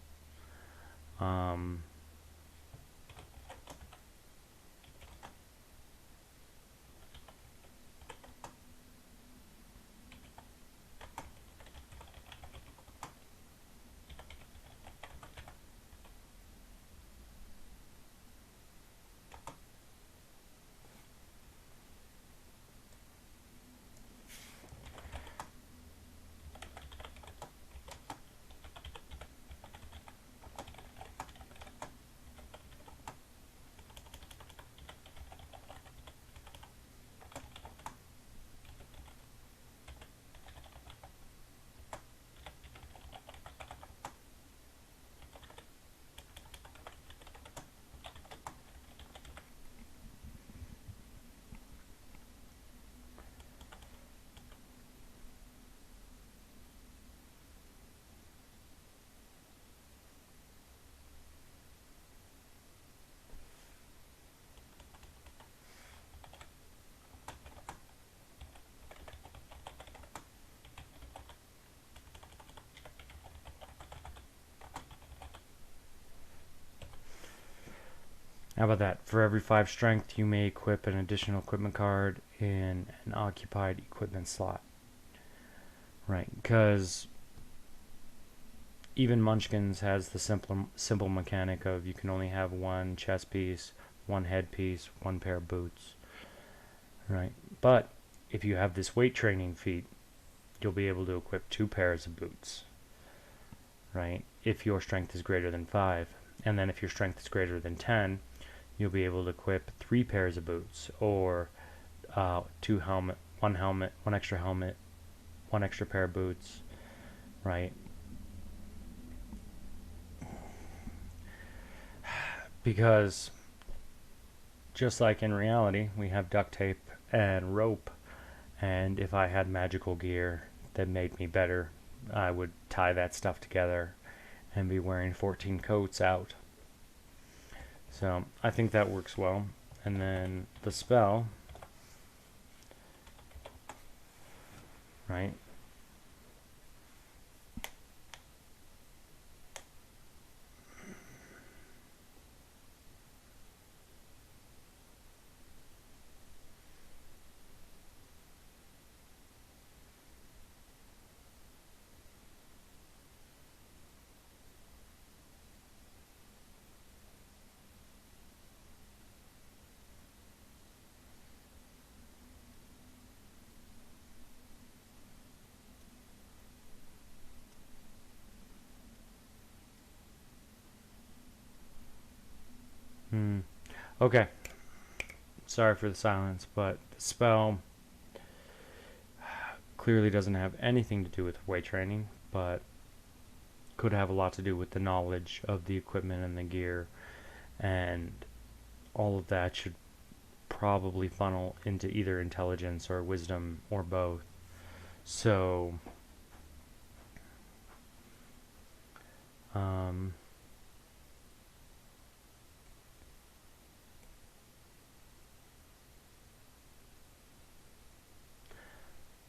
how about that? For every 5 strength, you may equip an additional equipment card in an occupied equipment slot. Right, because even Munchkins has the simple mechanic of you can only have 1 chest piece, 1 head piece, 1 pair of boots. Right, but if you have this weight training feat, you'll be able to equip 2 pairs of boots. Right, if your strength is greater than 5. And then if your strength is greater than 10, you'll be able to equip 3 pairs of boots, or 2 helmet, 1 extra helmet, 1 extra pair of boots, right? Because just like in reality, we have duct tape and rope, and if I had magical gear that made me better, I would tie that stuff together and be wearing 14 coats out. So I think that works well. And then the spell, right? Okay. Sorry for the silence, but the spell clearly doesn't have anything to do with weight training, but could have a lot to do with the knowledge of the equipment and the gear, and all of that should probably funnel into either intelligence or wisdom or both. So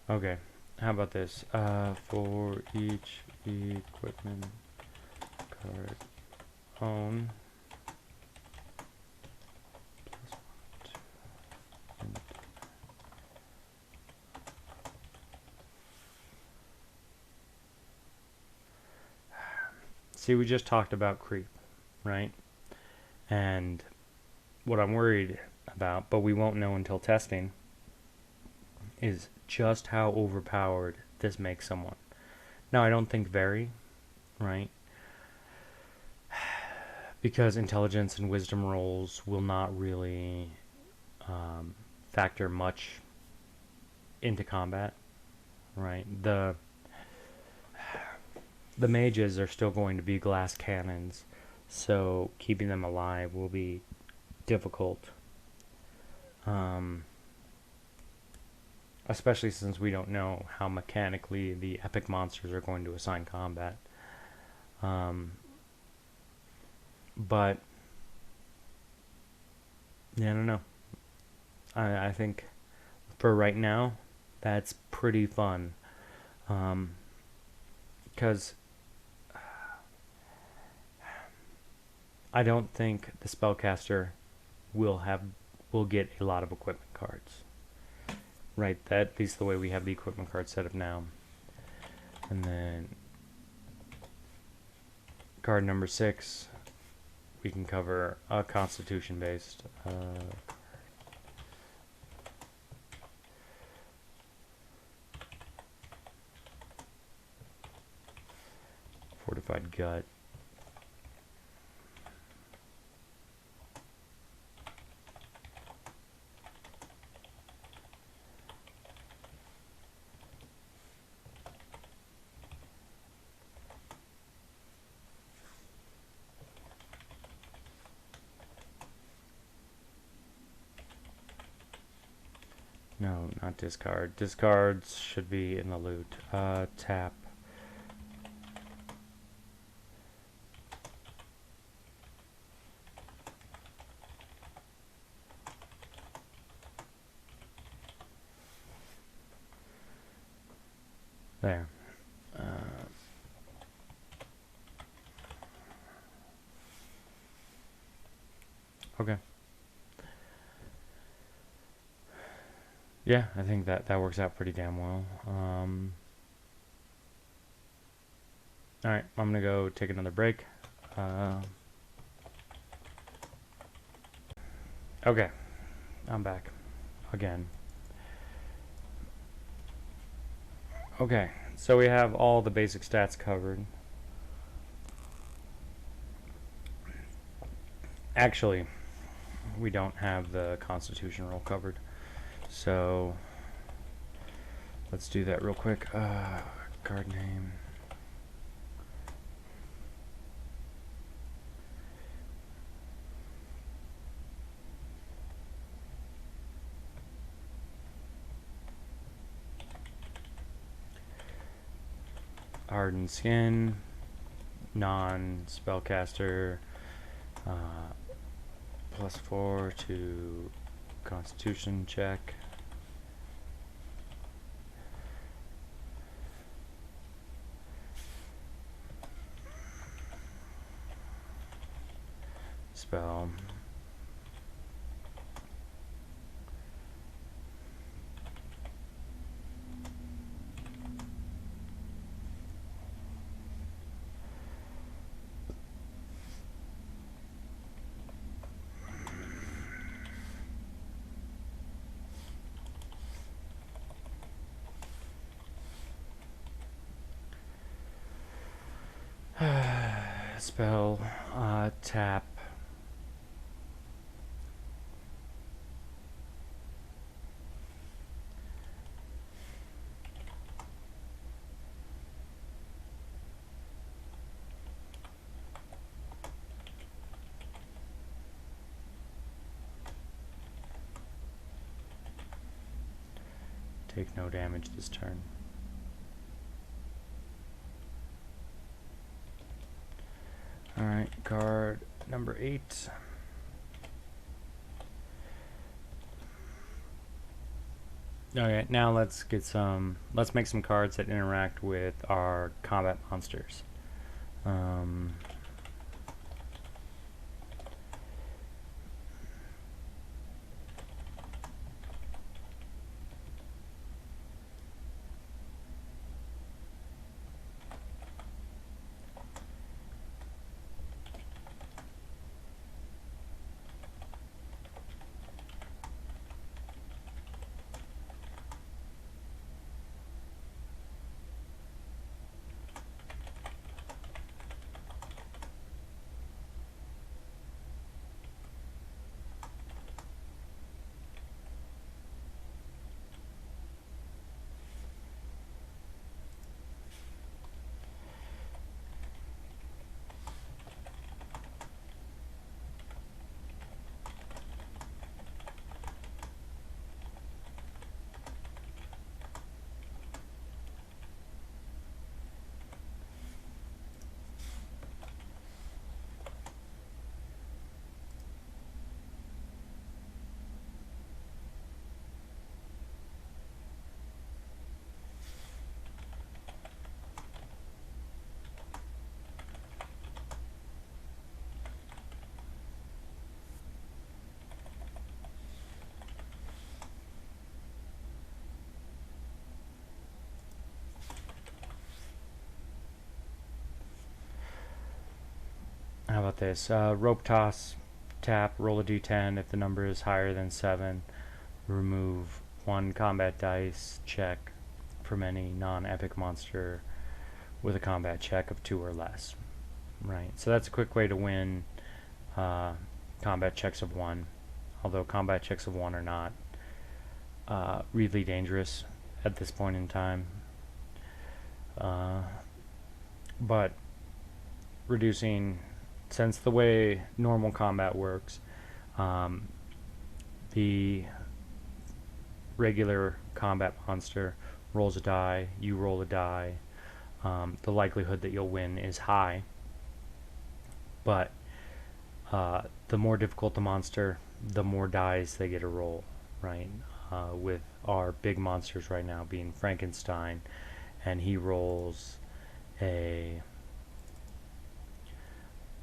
Okay, how about this? For each equipment card own see, we just talked about creep, right? And what I'm worried about, but we won't know until testing, is just how overpowered this makes someone. Now, I don't think very, right? Because intelligence and wisdom rolls will not really factor much into combat, right? The mages are still going to be glass cannons, so keeping them alive will be difficult. Especially since we don't know how mechanically the epic monsters are going to assign combat. But yeah, I don't know. I think for right now, that's pretty fun. Because I don't think the spellcaster will get a lot of equipment cards. Right, that at least the way we have the equipment card set up now. And then card number 6, we can cover a constitution based fortified gut. No, not discard. Discards should be in the loot. Tap. There. Okay. Yeah, I think that works out pretty damn well. Alright, I'm gonna go take another break. Okay, I'm back again. Okay, so we have all the basic stats covered. Actually, we don't have the constitution roll covered. So let's do that real quick. Card name. Hardened skin. Non-spellcaster. +4 to Constitution check. Spell. Spell, tap. Take no damage this turn. Alright, card number 8. Okay, now let's make some cards that interact with our combat monsters. How about this? Rope toss, tap, roll a d10. If the number is higher than 7, remove 1 combat dice check from any non-epic monster with a combat check of 2 or less. Right, so that's a quick way to win combat checks of 1, although combat checks of 1 are not really dangerous at this point in time. But reducing, since the way normal combat works, the regular combat monster rolls a die, you roll a die, the likelihood that you'll win is high, but the more difficult the monster, the more dice they get to roll, right? With our big monsters right now being Frankenstein, and he rolls a,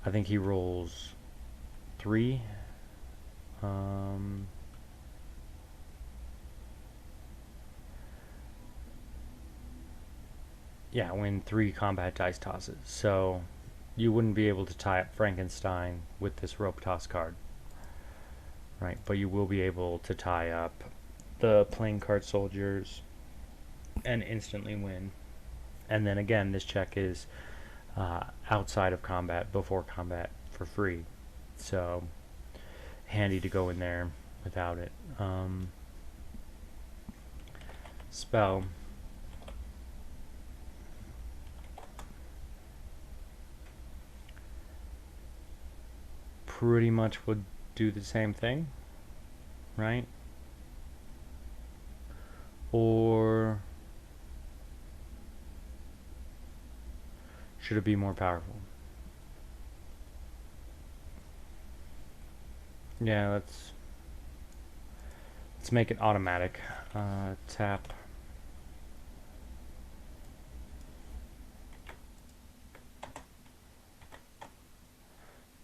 I think he rolls 3. Yeah, win 3 combat dice tosses. So you wouldn't be able to tie up Frankenstein with this rope toss card, right? But you will be able to tie up the playing card soldiers and instantly win. And then again, this check is outside of combat, before combat, for free. So handy to go in there without it. Spell. Pretty much would do the same thing, right? Or should it be more powerful? Yeah, let's make it automatic. Tap.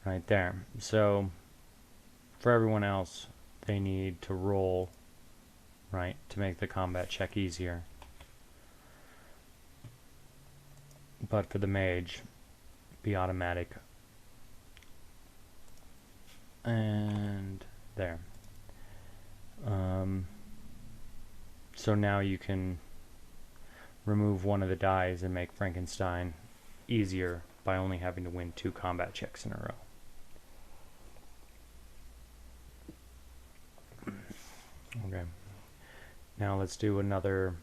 Right there. So for everyone else, they need to roll, right, to make the combat check easier. But for the mage, be automatic. And there. So now you can remove one of the dies and make Frankenstein easier by only having to win 2 combat checks in a row. Okay. Now let's do another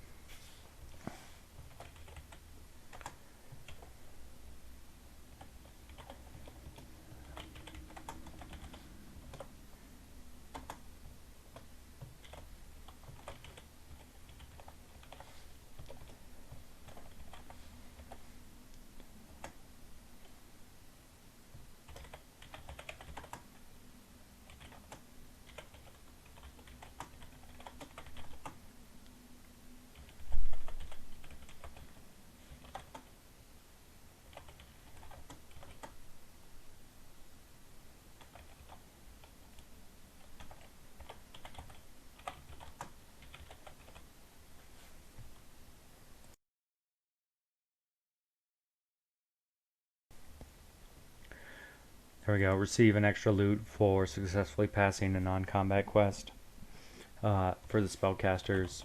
There we go. Receive an extra loot for successfully passing a non-combat quest for the spellcasters.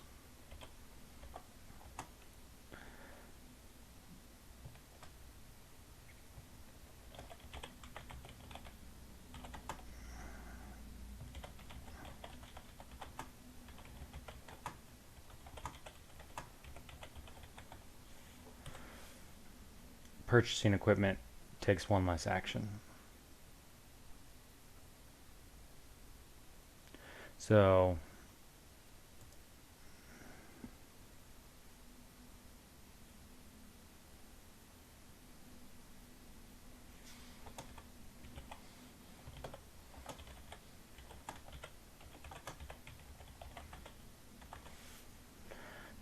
Purchasing equipment takes one less action. So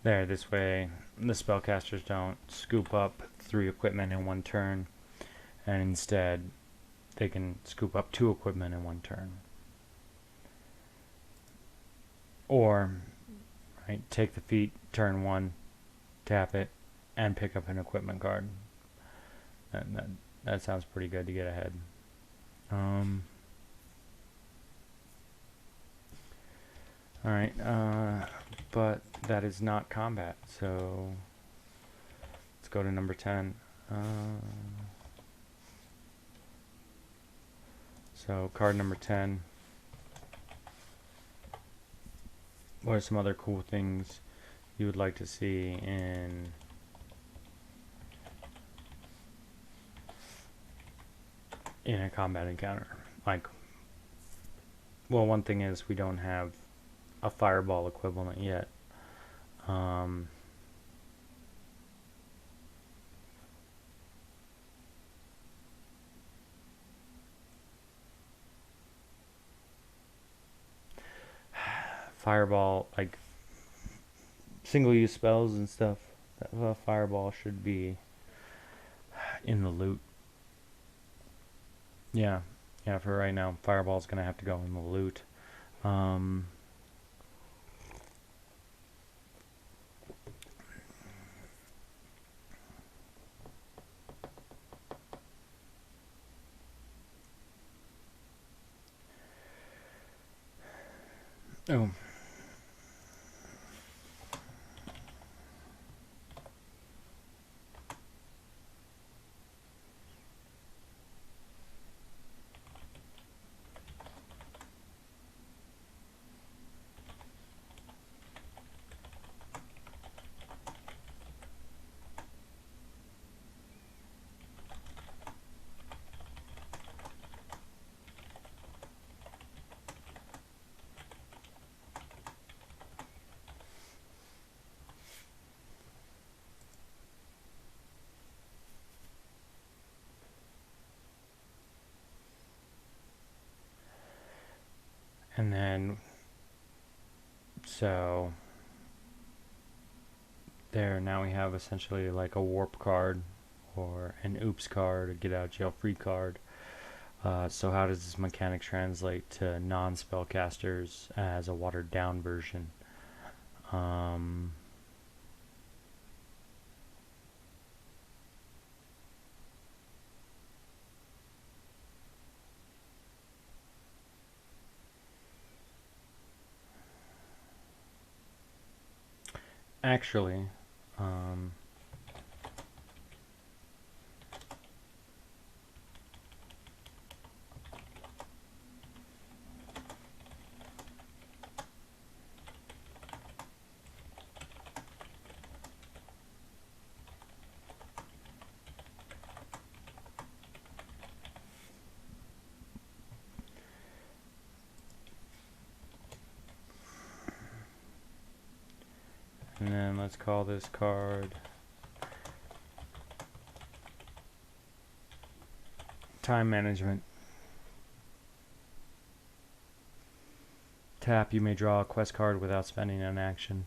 there, this way the spellcasters don't scoop up 3 equipment in one turn, and instead they can scoop up 2 equipment in one turn. Or, right, take the feat, turn 1, tap it, and pick up an equipment card. That sounds pretty good to get ahead. Alright, but that is not combat, so let's go to number 10. So card number 10. What are some other cool things you would like to see in a combat encounter? Like, well, one thing is we don't have a fireball equivalent yet. Fireball, like single-use spells and stuff, fireball should be in the loot. Yeah, for right now, fireball's gonna have to go in the loot. Oh. And then, so there, now we have essentially like a warp card or an oops card, a get out jail free card. So how does this mechanic translate to non-spellcasters as a watered down version? Actually, and then let's call this card Time Management. Tap, you may draw a quest card without spending an action.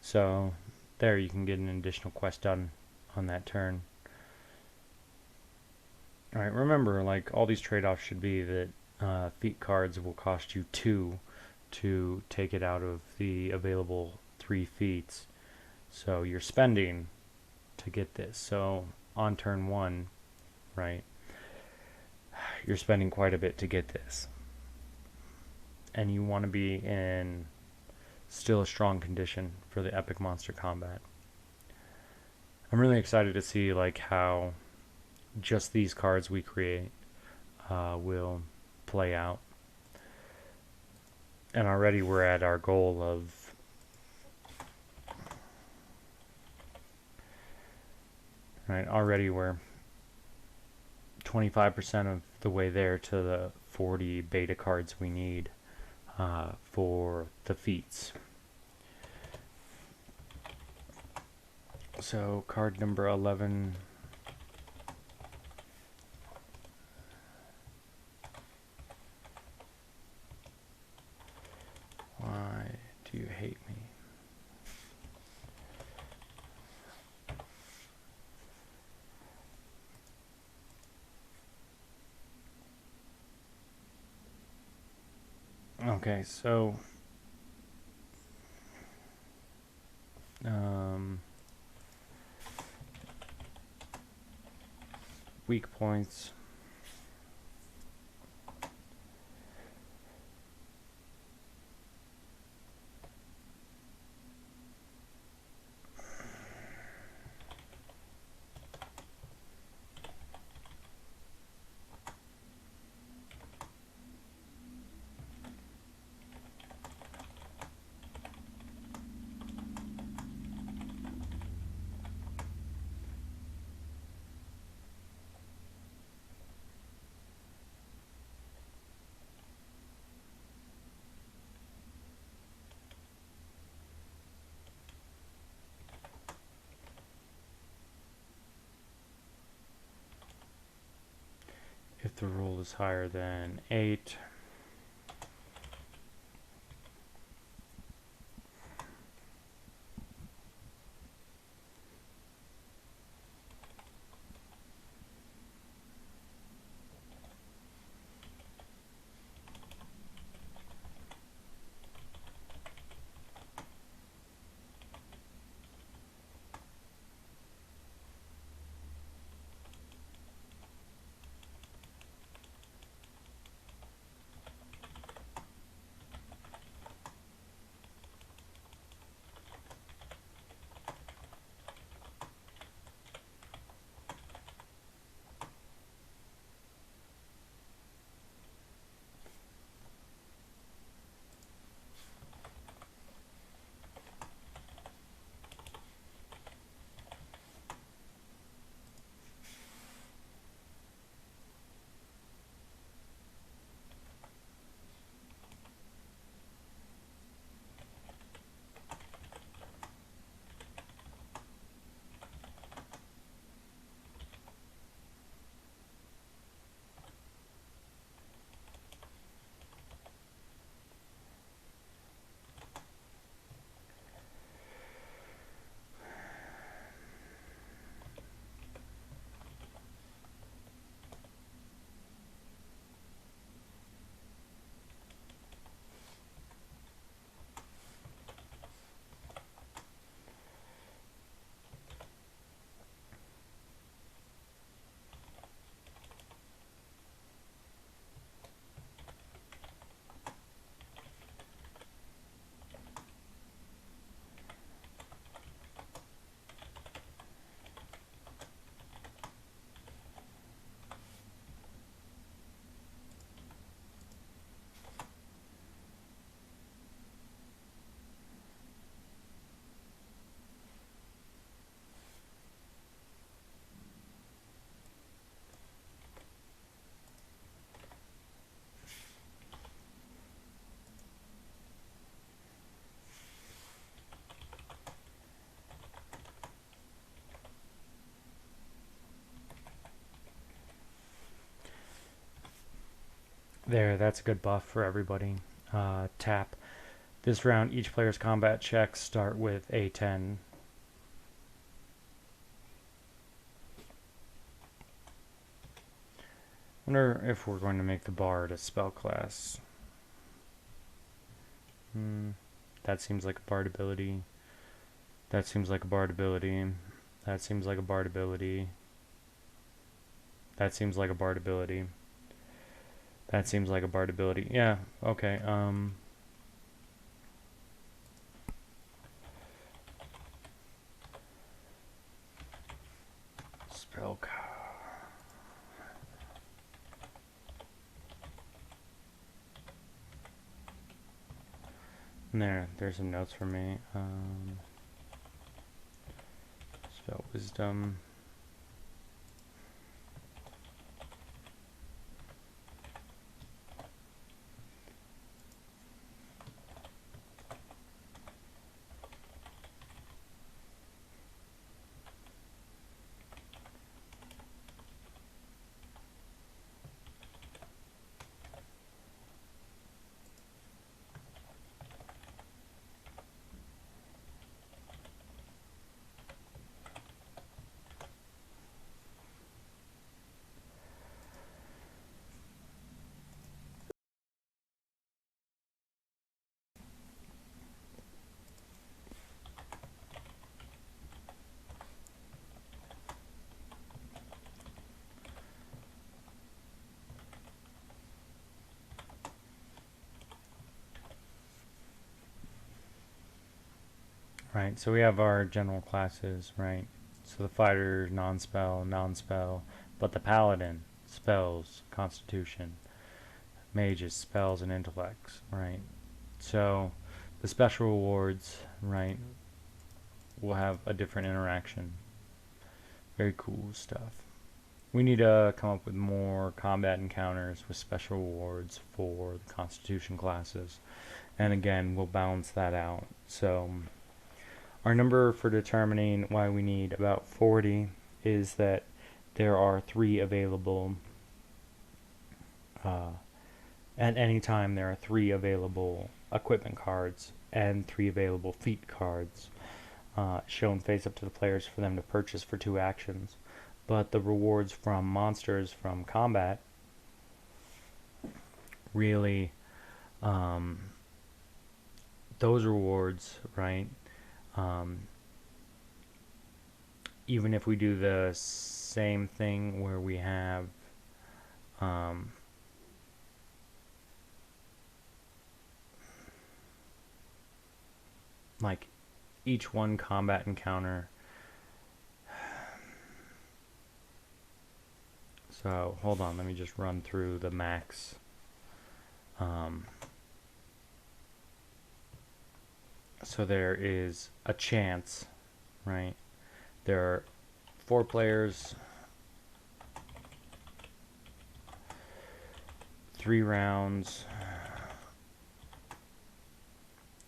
So there you can get an additional quest done on that turn. Alright, remember, like, all these trade-offs should be that feat cards will cost you 2 to take it out of the available 3 feats. So you're spending to get this. So on turn 1, right, you're spending quite a bit to get this. And you want to be in still a strong condition for the epic monster combat. I'm really excited to see like how just these cards we create will play out. And already we're at our goal of already we're 25% of the way there to the 40 beta cards we need for the feats. So card number 11. Why do you hate me? Okay, so weak points. If the roll is higher than 8, there, that's a good buff for everybody. Tap. This round, each player's combat checks start with A10. Wonder if we're going to make the Bard a spell class. That seems like a Bard ability. That seems like a Bard ability. That seems like a Bard ability. That seems like a Bard ability. That seems like a bard ability. Yeah, okay. Spell card. There's some notes for me. Spell wisdom. Right, so we have our general classes, right? So the fighter, non-spell, but the paladin, spells, constitution, mages, spells, and intellects, right? So the special rewards, right, will have a different interaction. Very cool stuff. We need to come up with more combat encounters with special rewards for the constitution classes. And again, we'll balance that out. So our number for determining why we need about 40 is that there are 3 available. At any time, there are 3 available equipment cards and 3 available feat cards shown face up to the players for them to purchase for 2 actions. But the rewards from monsters from combat really, those rewards, right? Even if we do the same thing where we have like each one combat encounter. So hold on, let me just run through the max. So there is a chance, right? There are 4 players, 3 rounds,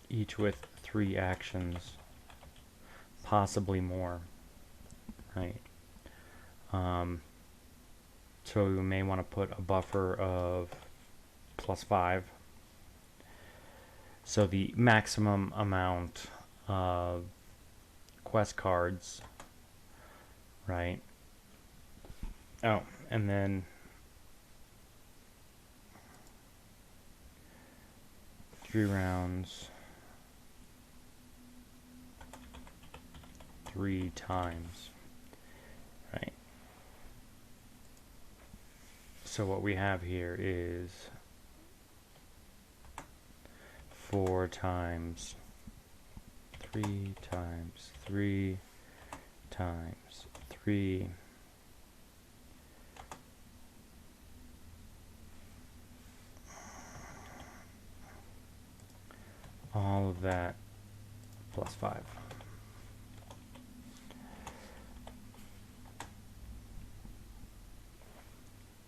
each with 3 actions, possibly more, right? So we may want to put a buffer of +5. So the maximum amount of quest cards, right? Oh, and then three rounds, 3 times, right? So what we have here is 4 times 3 times 3 times 3 all of that +5.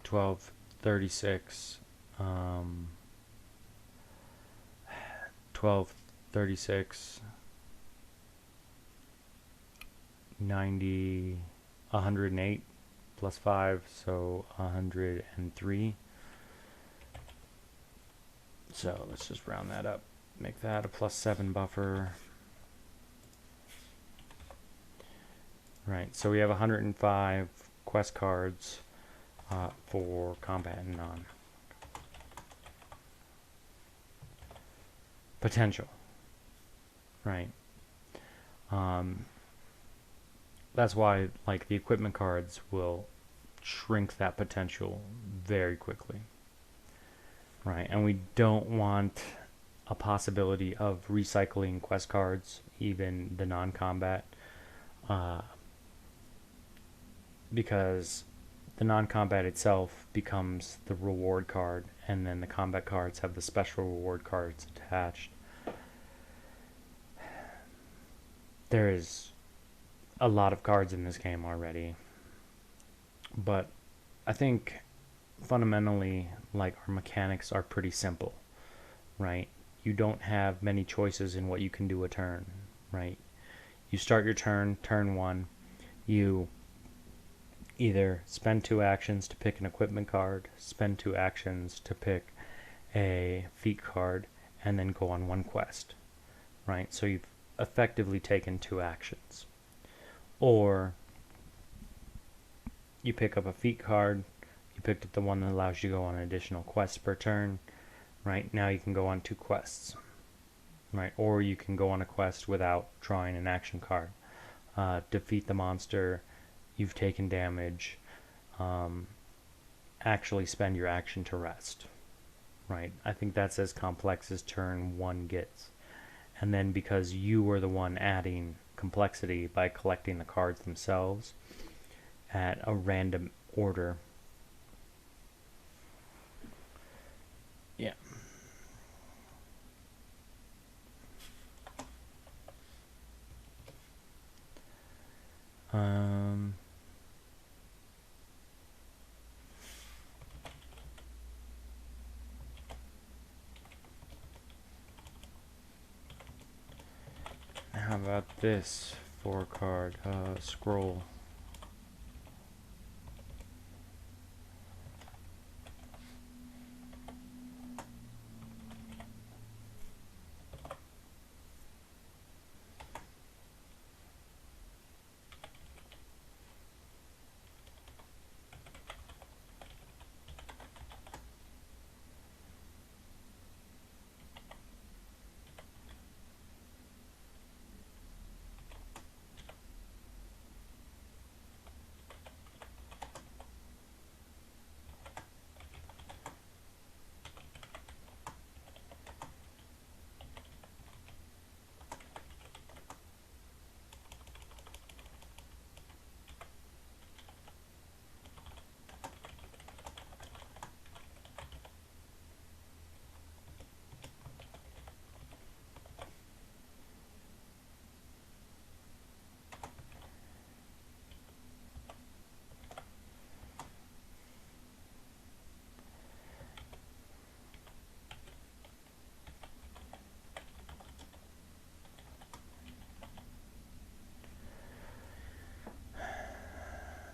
$12.36 $12.36 90 108 +5, so 103. So let's just round that up, make that a +7 buffer. Right, so we have 105 quest cards for combat and non. Potential, right? That's why, like, the equipment cards will shrink that potential very quickly. right? And we don't want a possibility of recycling quest cards, even the non-combat, because the non-combat itself becomes the reward card, and then the combat cards have the special reward cards attached. There is a lot of cards in this game already, but I think fundamentally, like, our mechanics are pretty simple, right? You don't have many choices in what you can do a turn, right? You start your turn 1, you either spend 2 actions to pick an equipment card, spend 2 actions to pick a feat card, and then go on 1 quest, right? So you've effectively taken 2 actions. Or you pick up a feat card, you picked up the one that allows you to go on an additional quest per turn, right? Now you can go on 2 quests, right? Or you can go on a quest without drawing an action card. Defeat the monster, you've taken damage, actually spend your action to rest, right? I think that's as complex as turn 1 gets. And then because you were the one adding complexity by collecting the cards themselves at a random order. Yeah. How about this 4-card scroll?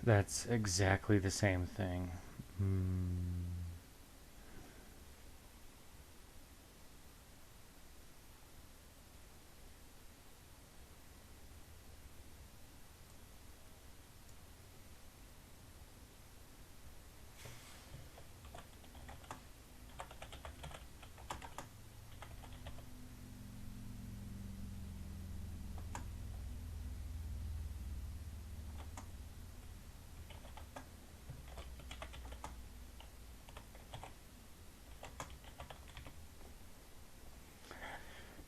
That's exactly the same thing.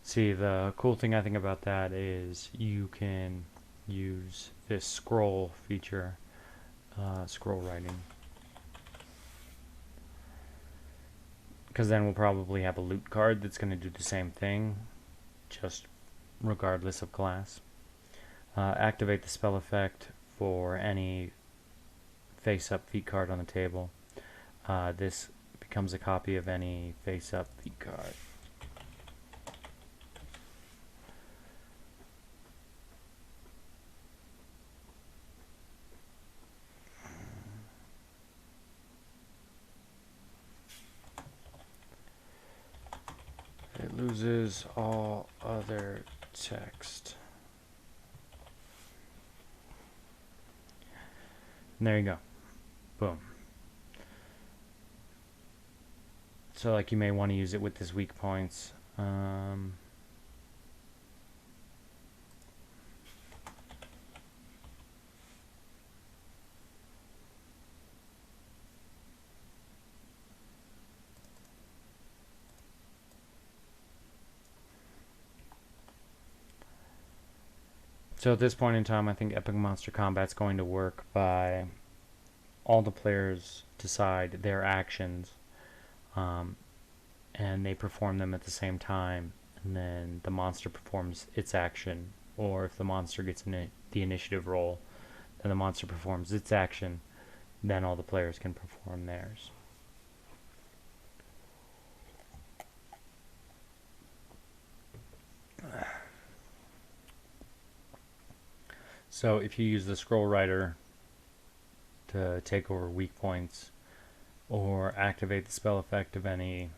See, the cool thing I think about that is you can use this scroll feature, scroll writing, because then we'll probably have a loot card that's going to do the same thing, just regardless of class. Activate the spell effect for any face-up feat card on the table. This becomes a copy of any face-up feat card. It loses all other text. And there you go. Boom. So like you may want to use it with this weak points. So at this point in time, I think Epic Monster Combat's going to work by all the players decide their actions, and they perform them at the same time, and then the monster performs its action, or if the monster gets the initiative roll, then the monster performs its action, then all the players can perform theirs. So if you use the scroll writer to take over weak points or activate the spell effect of any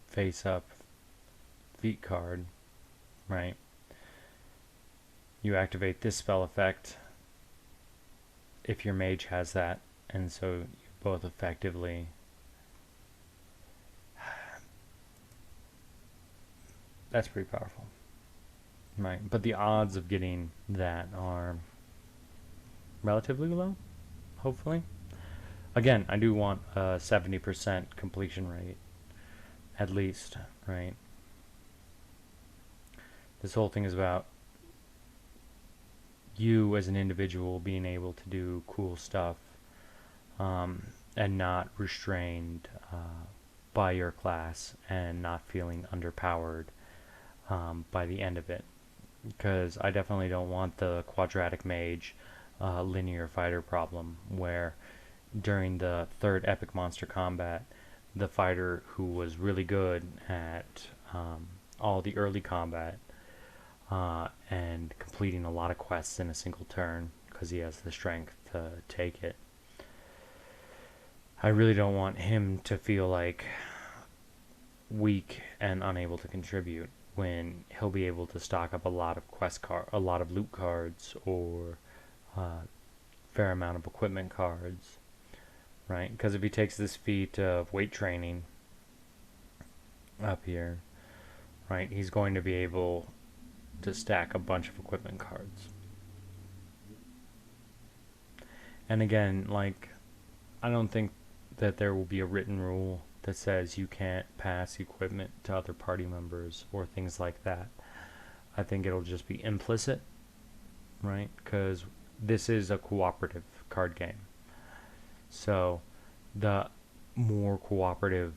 face up feat card, right? You activate this spell effect if your mage has that, and so you both effectively that's pretty powerful, right? But the odds of getting that are relatively low, hopefully. Again, I do want a 70% completion rate at least, right? This whole thing is about you as an individual being able to do cool stuff, and not restrained by your class, and not feeling underpowered by the end of it. Because I definitely don't want the quadratic mage linear fighter problem where during the third epic monster combat, the fighter who was really good at all the early combat and completing a lot of quests in a single turn because he has the strength to take it. I really don't want him to feel like weak and unable to contribute when he'll be able to stock up a lot of a lot of loot cards, or fair amount of equipment cards, right? Because if he takes this feat of weight training up here, right, he's going to be able to stack a bunch of equipment cards. And again, like, I don't think that there will be a written rule that says you can't pass equipment to other party members or things like that. I think it'll just be implicit, right? Because this is a cooperative card game. So the more cooperative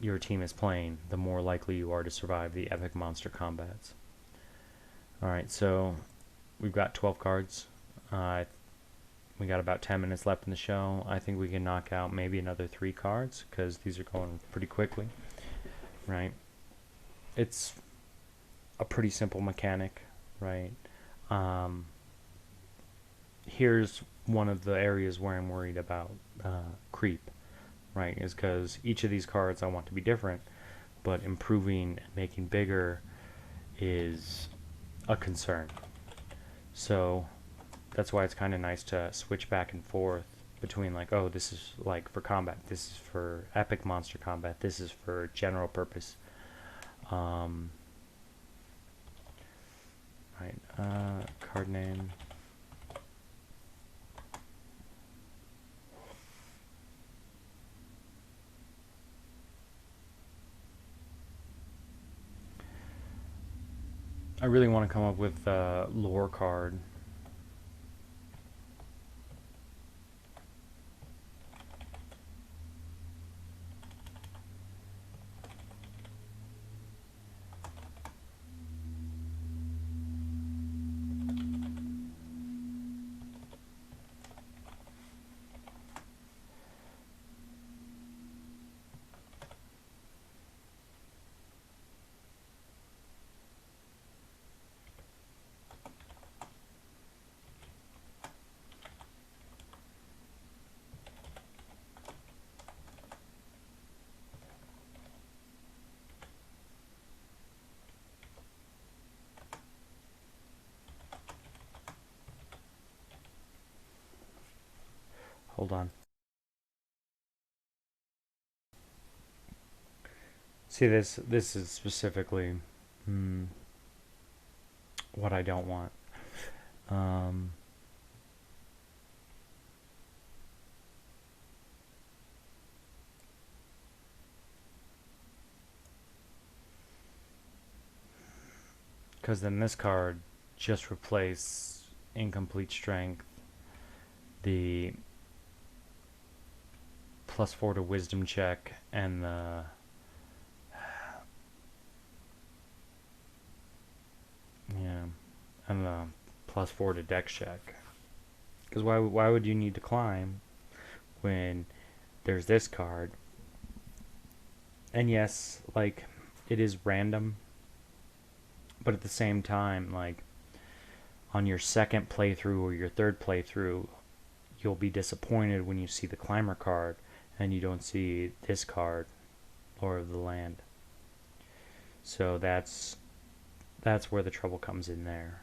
your team is playing, the more likely you are to survive the epic monster combats. Alright, so we've got 12 cards. We got about 10 minutes left in the show. I think we can knock out maybe another 3 cards because these are going pretty quickly, right? It's a pretty simple mechanic, right? Here's one of the areas where I'm worried about creep, right? Is because each of these cards I want to be different, but improving and making bigger is a concern. So that's why it's kind of nice to switch back and forth between, like, oh, this is like for combat, this is for epic monster combat, this is for general purpose. Right, card name. I really want to come up with a lore card. Hold on. See, this is specifically what I don't want. because then this card just replace incomplete strength, the +4 to wisdom check, and the and the +4 to dex check. Because why would you need to climb when there's this card? And yes, like, it is random, but at the same time, like, on your second playthrough or your third playthrough, you'll be disappointed when you see the climber card and you don't see this card, Lord of the Land. So that's where the trouble comes in there.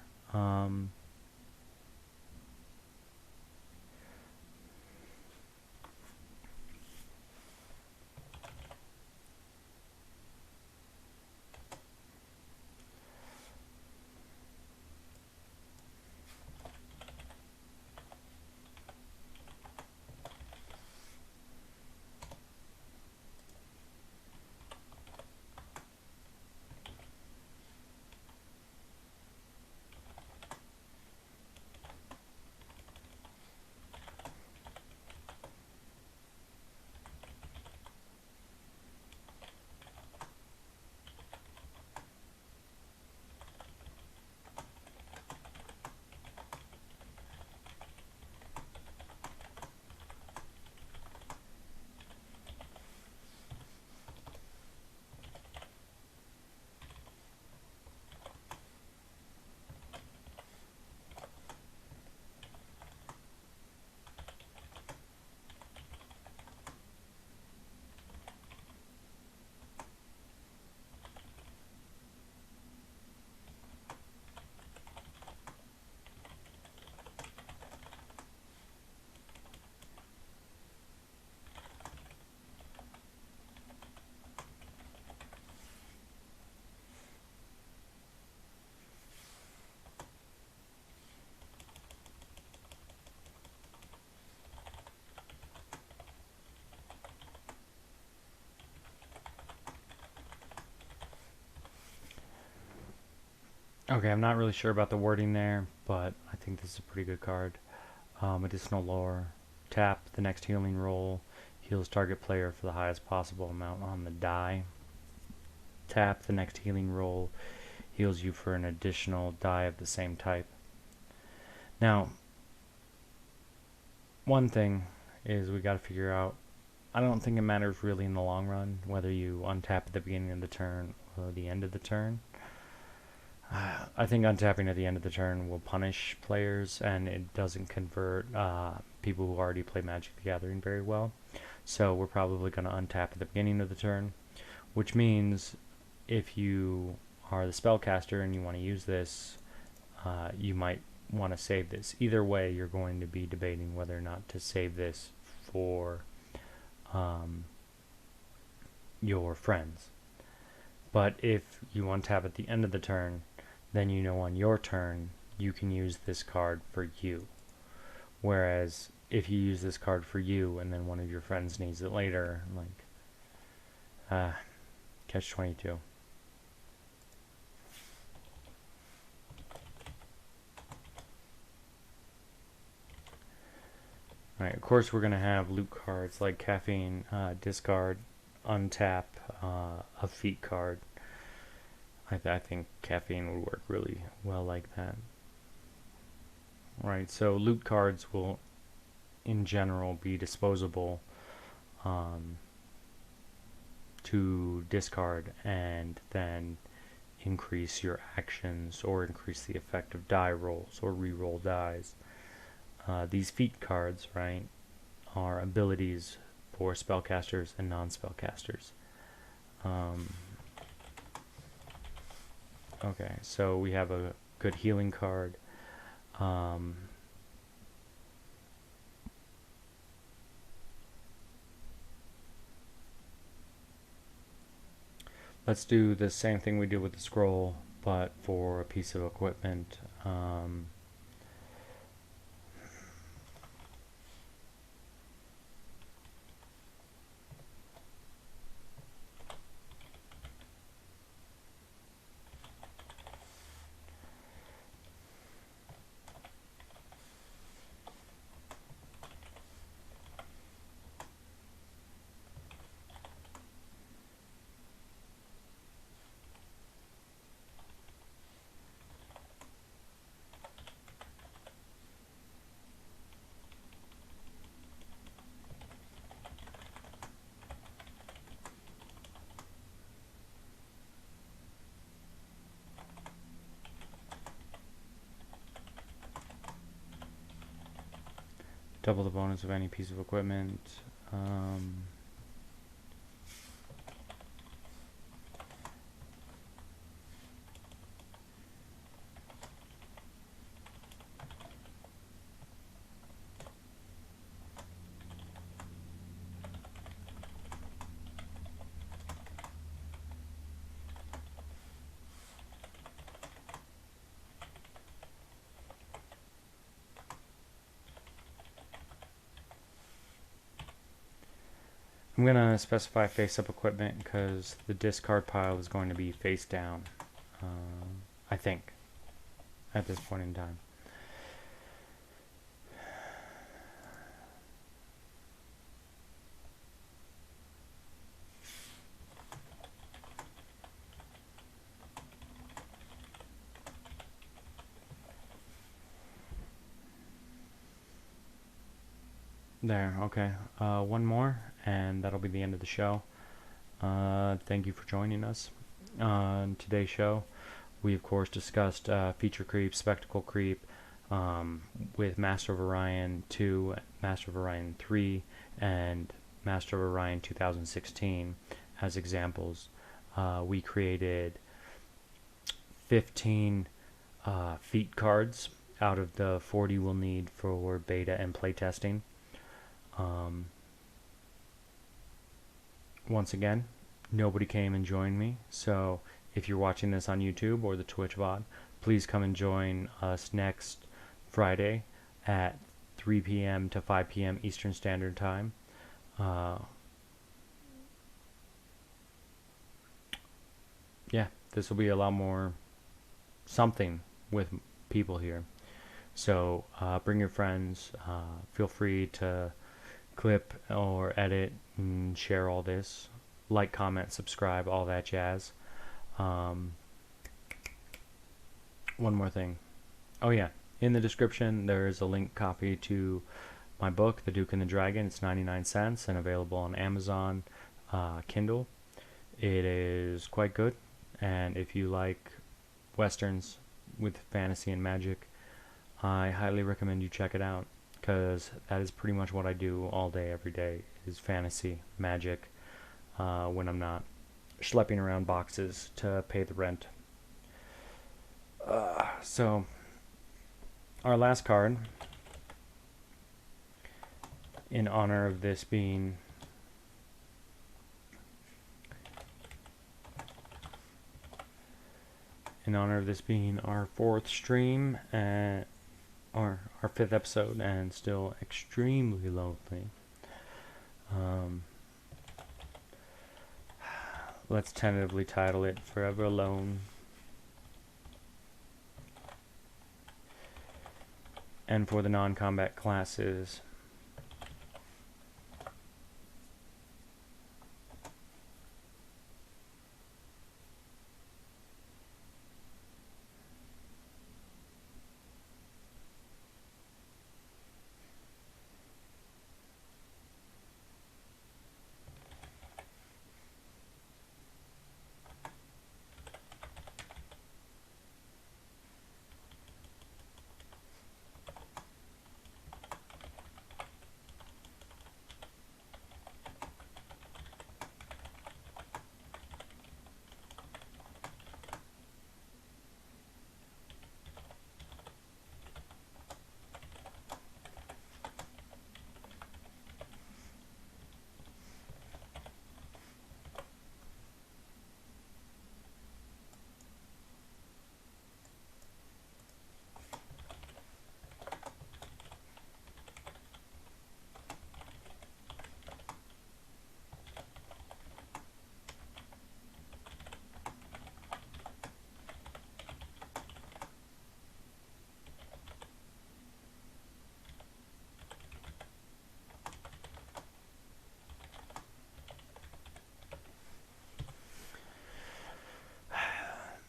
Okay, I'm not really sure about the wording there, but I think this is a pretty good card. Medicinal lore. Tap the next healing roll. Heals target player for the highest possible amount on the die. Tap the next healing roll. Heals you for an additional die of the same type. Now, one thing is we got to figure out, I don't think it matters really in the long run whether you untap at the beginning of the turn or the end of the turn. I think untapping at the end of the turn will punish players, and it doesn't convert people who already play Magic the Gathering very well. So we're probably going to untap at the beginning of the turn, which means if you are the spellcaster and you want to use this, you might want to save this. Either way, you're going to be debating whether or not to save this for your friends. But if you untap at the end of the turn, then you know on your turn you can use this card for you. Whereas if you use this card for you and then one of your friends needs it later, like, catch-22. Alright, of course we're going to have loot cards like Caffeine, discard, untap, a feat card. I think Caffeine would work really well like that. Right, so loot cards will in general be disposable to discard and then increase your actions or increase the effect of die rolls or re-roll dies. These feat cards, right, are abilities for spellcasters and non-spellcasters. Okay, so we have a good healing card. Let's do the same thing we did with the scroll, but for a piece of equipment. Double the bonus of any piece of equipment. I'm going to specify face-up equipment because the discard pile is going to be face down, I think, at this point in time. There, okay. One more, and that'll be the end of the show. Thank you for joining us. On today's show, we of course discussed feature creep, spectacle creep, with Master of Orion 2, Master of Orion 3, and Master of Orion 2016 as examples. We created 15 feat cards out of the 40 we'll need for beta and playtesting. Once again, nobody came and joined me, so if you're watching this on YouTube or the Twitch VOD, please come and join us next Friday at 3 p.m. to 5 p.m. Eastern Standard Time. Yeah, this will be a lot more something with people here. So bring your friends, feel free to clip or edit and share all this, like, comment, subscribe, all that jazz. One more thing. Oh yeah, in the description there is a link copy to my book, The Duke and the Dragon. It's 99 cents and available on Amazon Kindle. It is quite good, and if you like westerns with fantasy and magic, I highly recommend you check it out, because that is pretty much what I do all day, every day, is fantasy, magic, when I'm not schlepping around boxes to pay the rent. So, our last card, in honor of this being our 4th stream and our 5th episode, and still extremely lonely. Let's tentatively title it Forever Alone. And for the non-combat classes,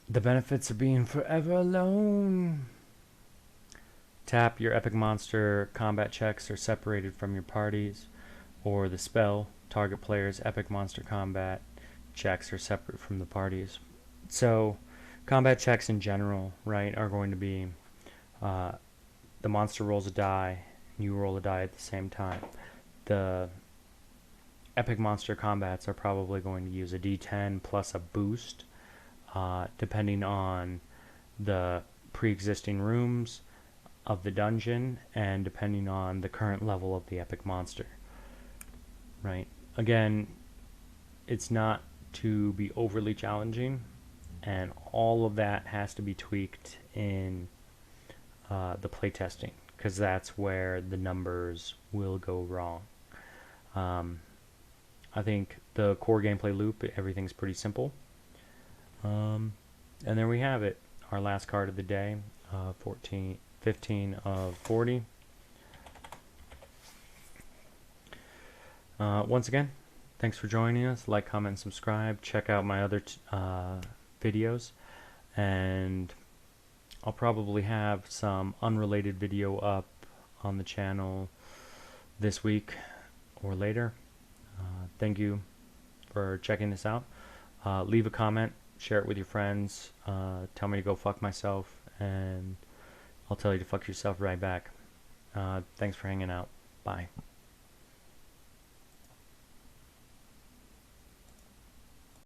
the benefits of being forever alone. Tap. Your epic monster combat checks are separated from your parties, or the spell target player's epic monster combat checks are separate from the parties. So combat checks in general, right, are going to be the monster rolls a die, You roll a die at the same time. The epic monster combats are probably going to use a d10 plus a boost, depending on the pre-existing rooms of the dungeon and depending on the current level of the epic monster. Right? Again, it's not to be overly challenging, and all of that has to be tweaked in the playtesting, because that's where the numbers will go wrong. I think the core gameplay loop, everything's pretty simple. And there we have it. Our last card of the day, 15 of 40. Once again, thanks for joining us. Like, comment, and subscribe. Check out my other videos. And I'll probably have some unrelated video up on the channel this week or later. Thank you for checking this out. Leave a comment, share it with your friends, tell me to go fuck myself, and I'll tell you to fuck yourself right back. Thanks for hanging out. Bye.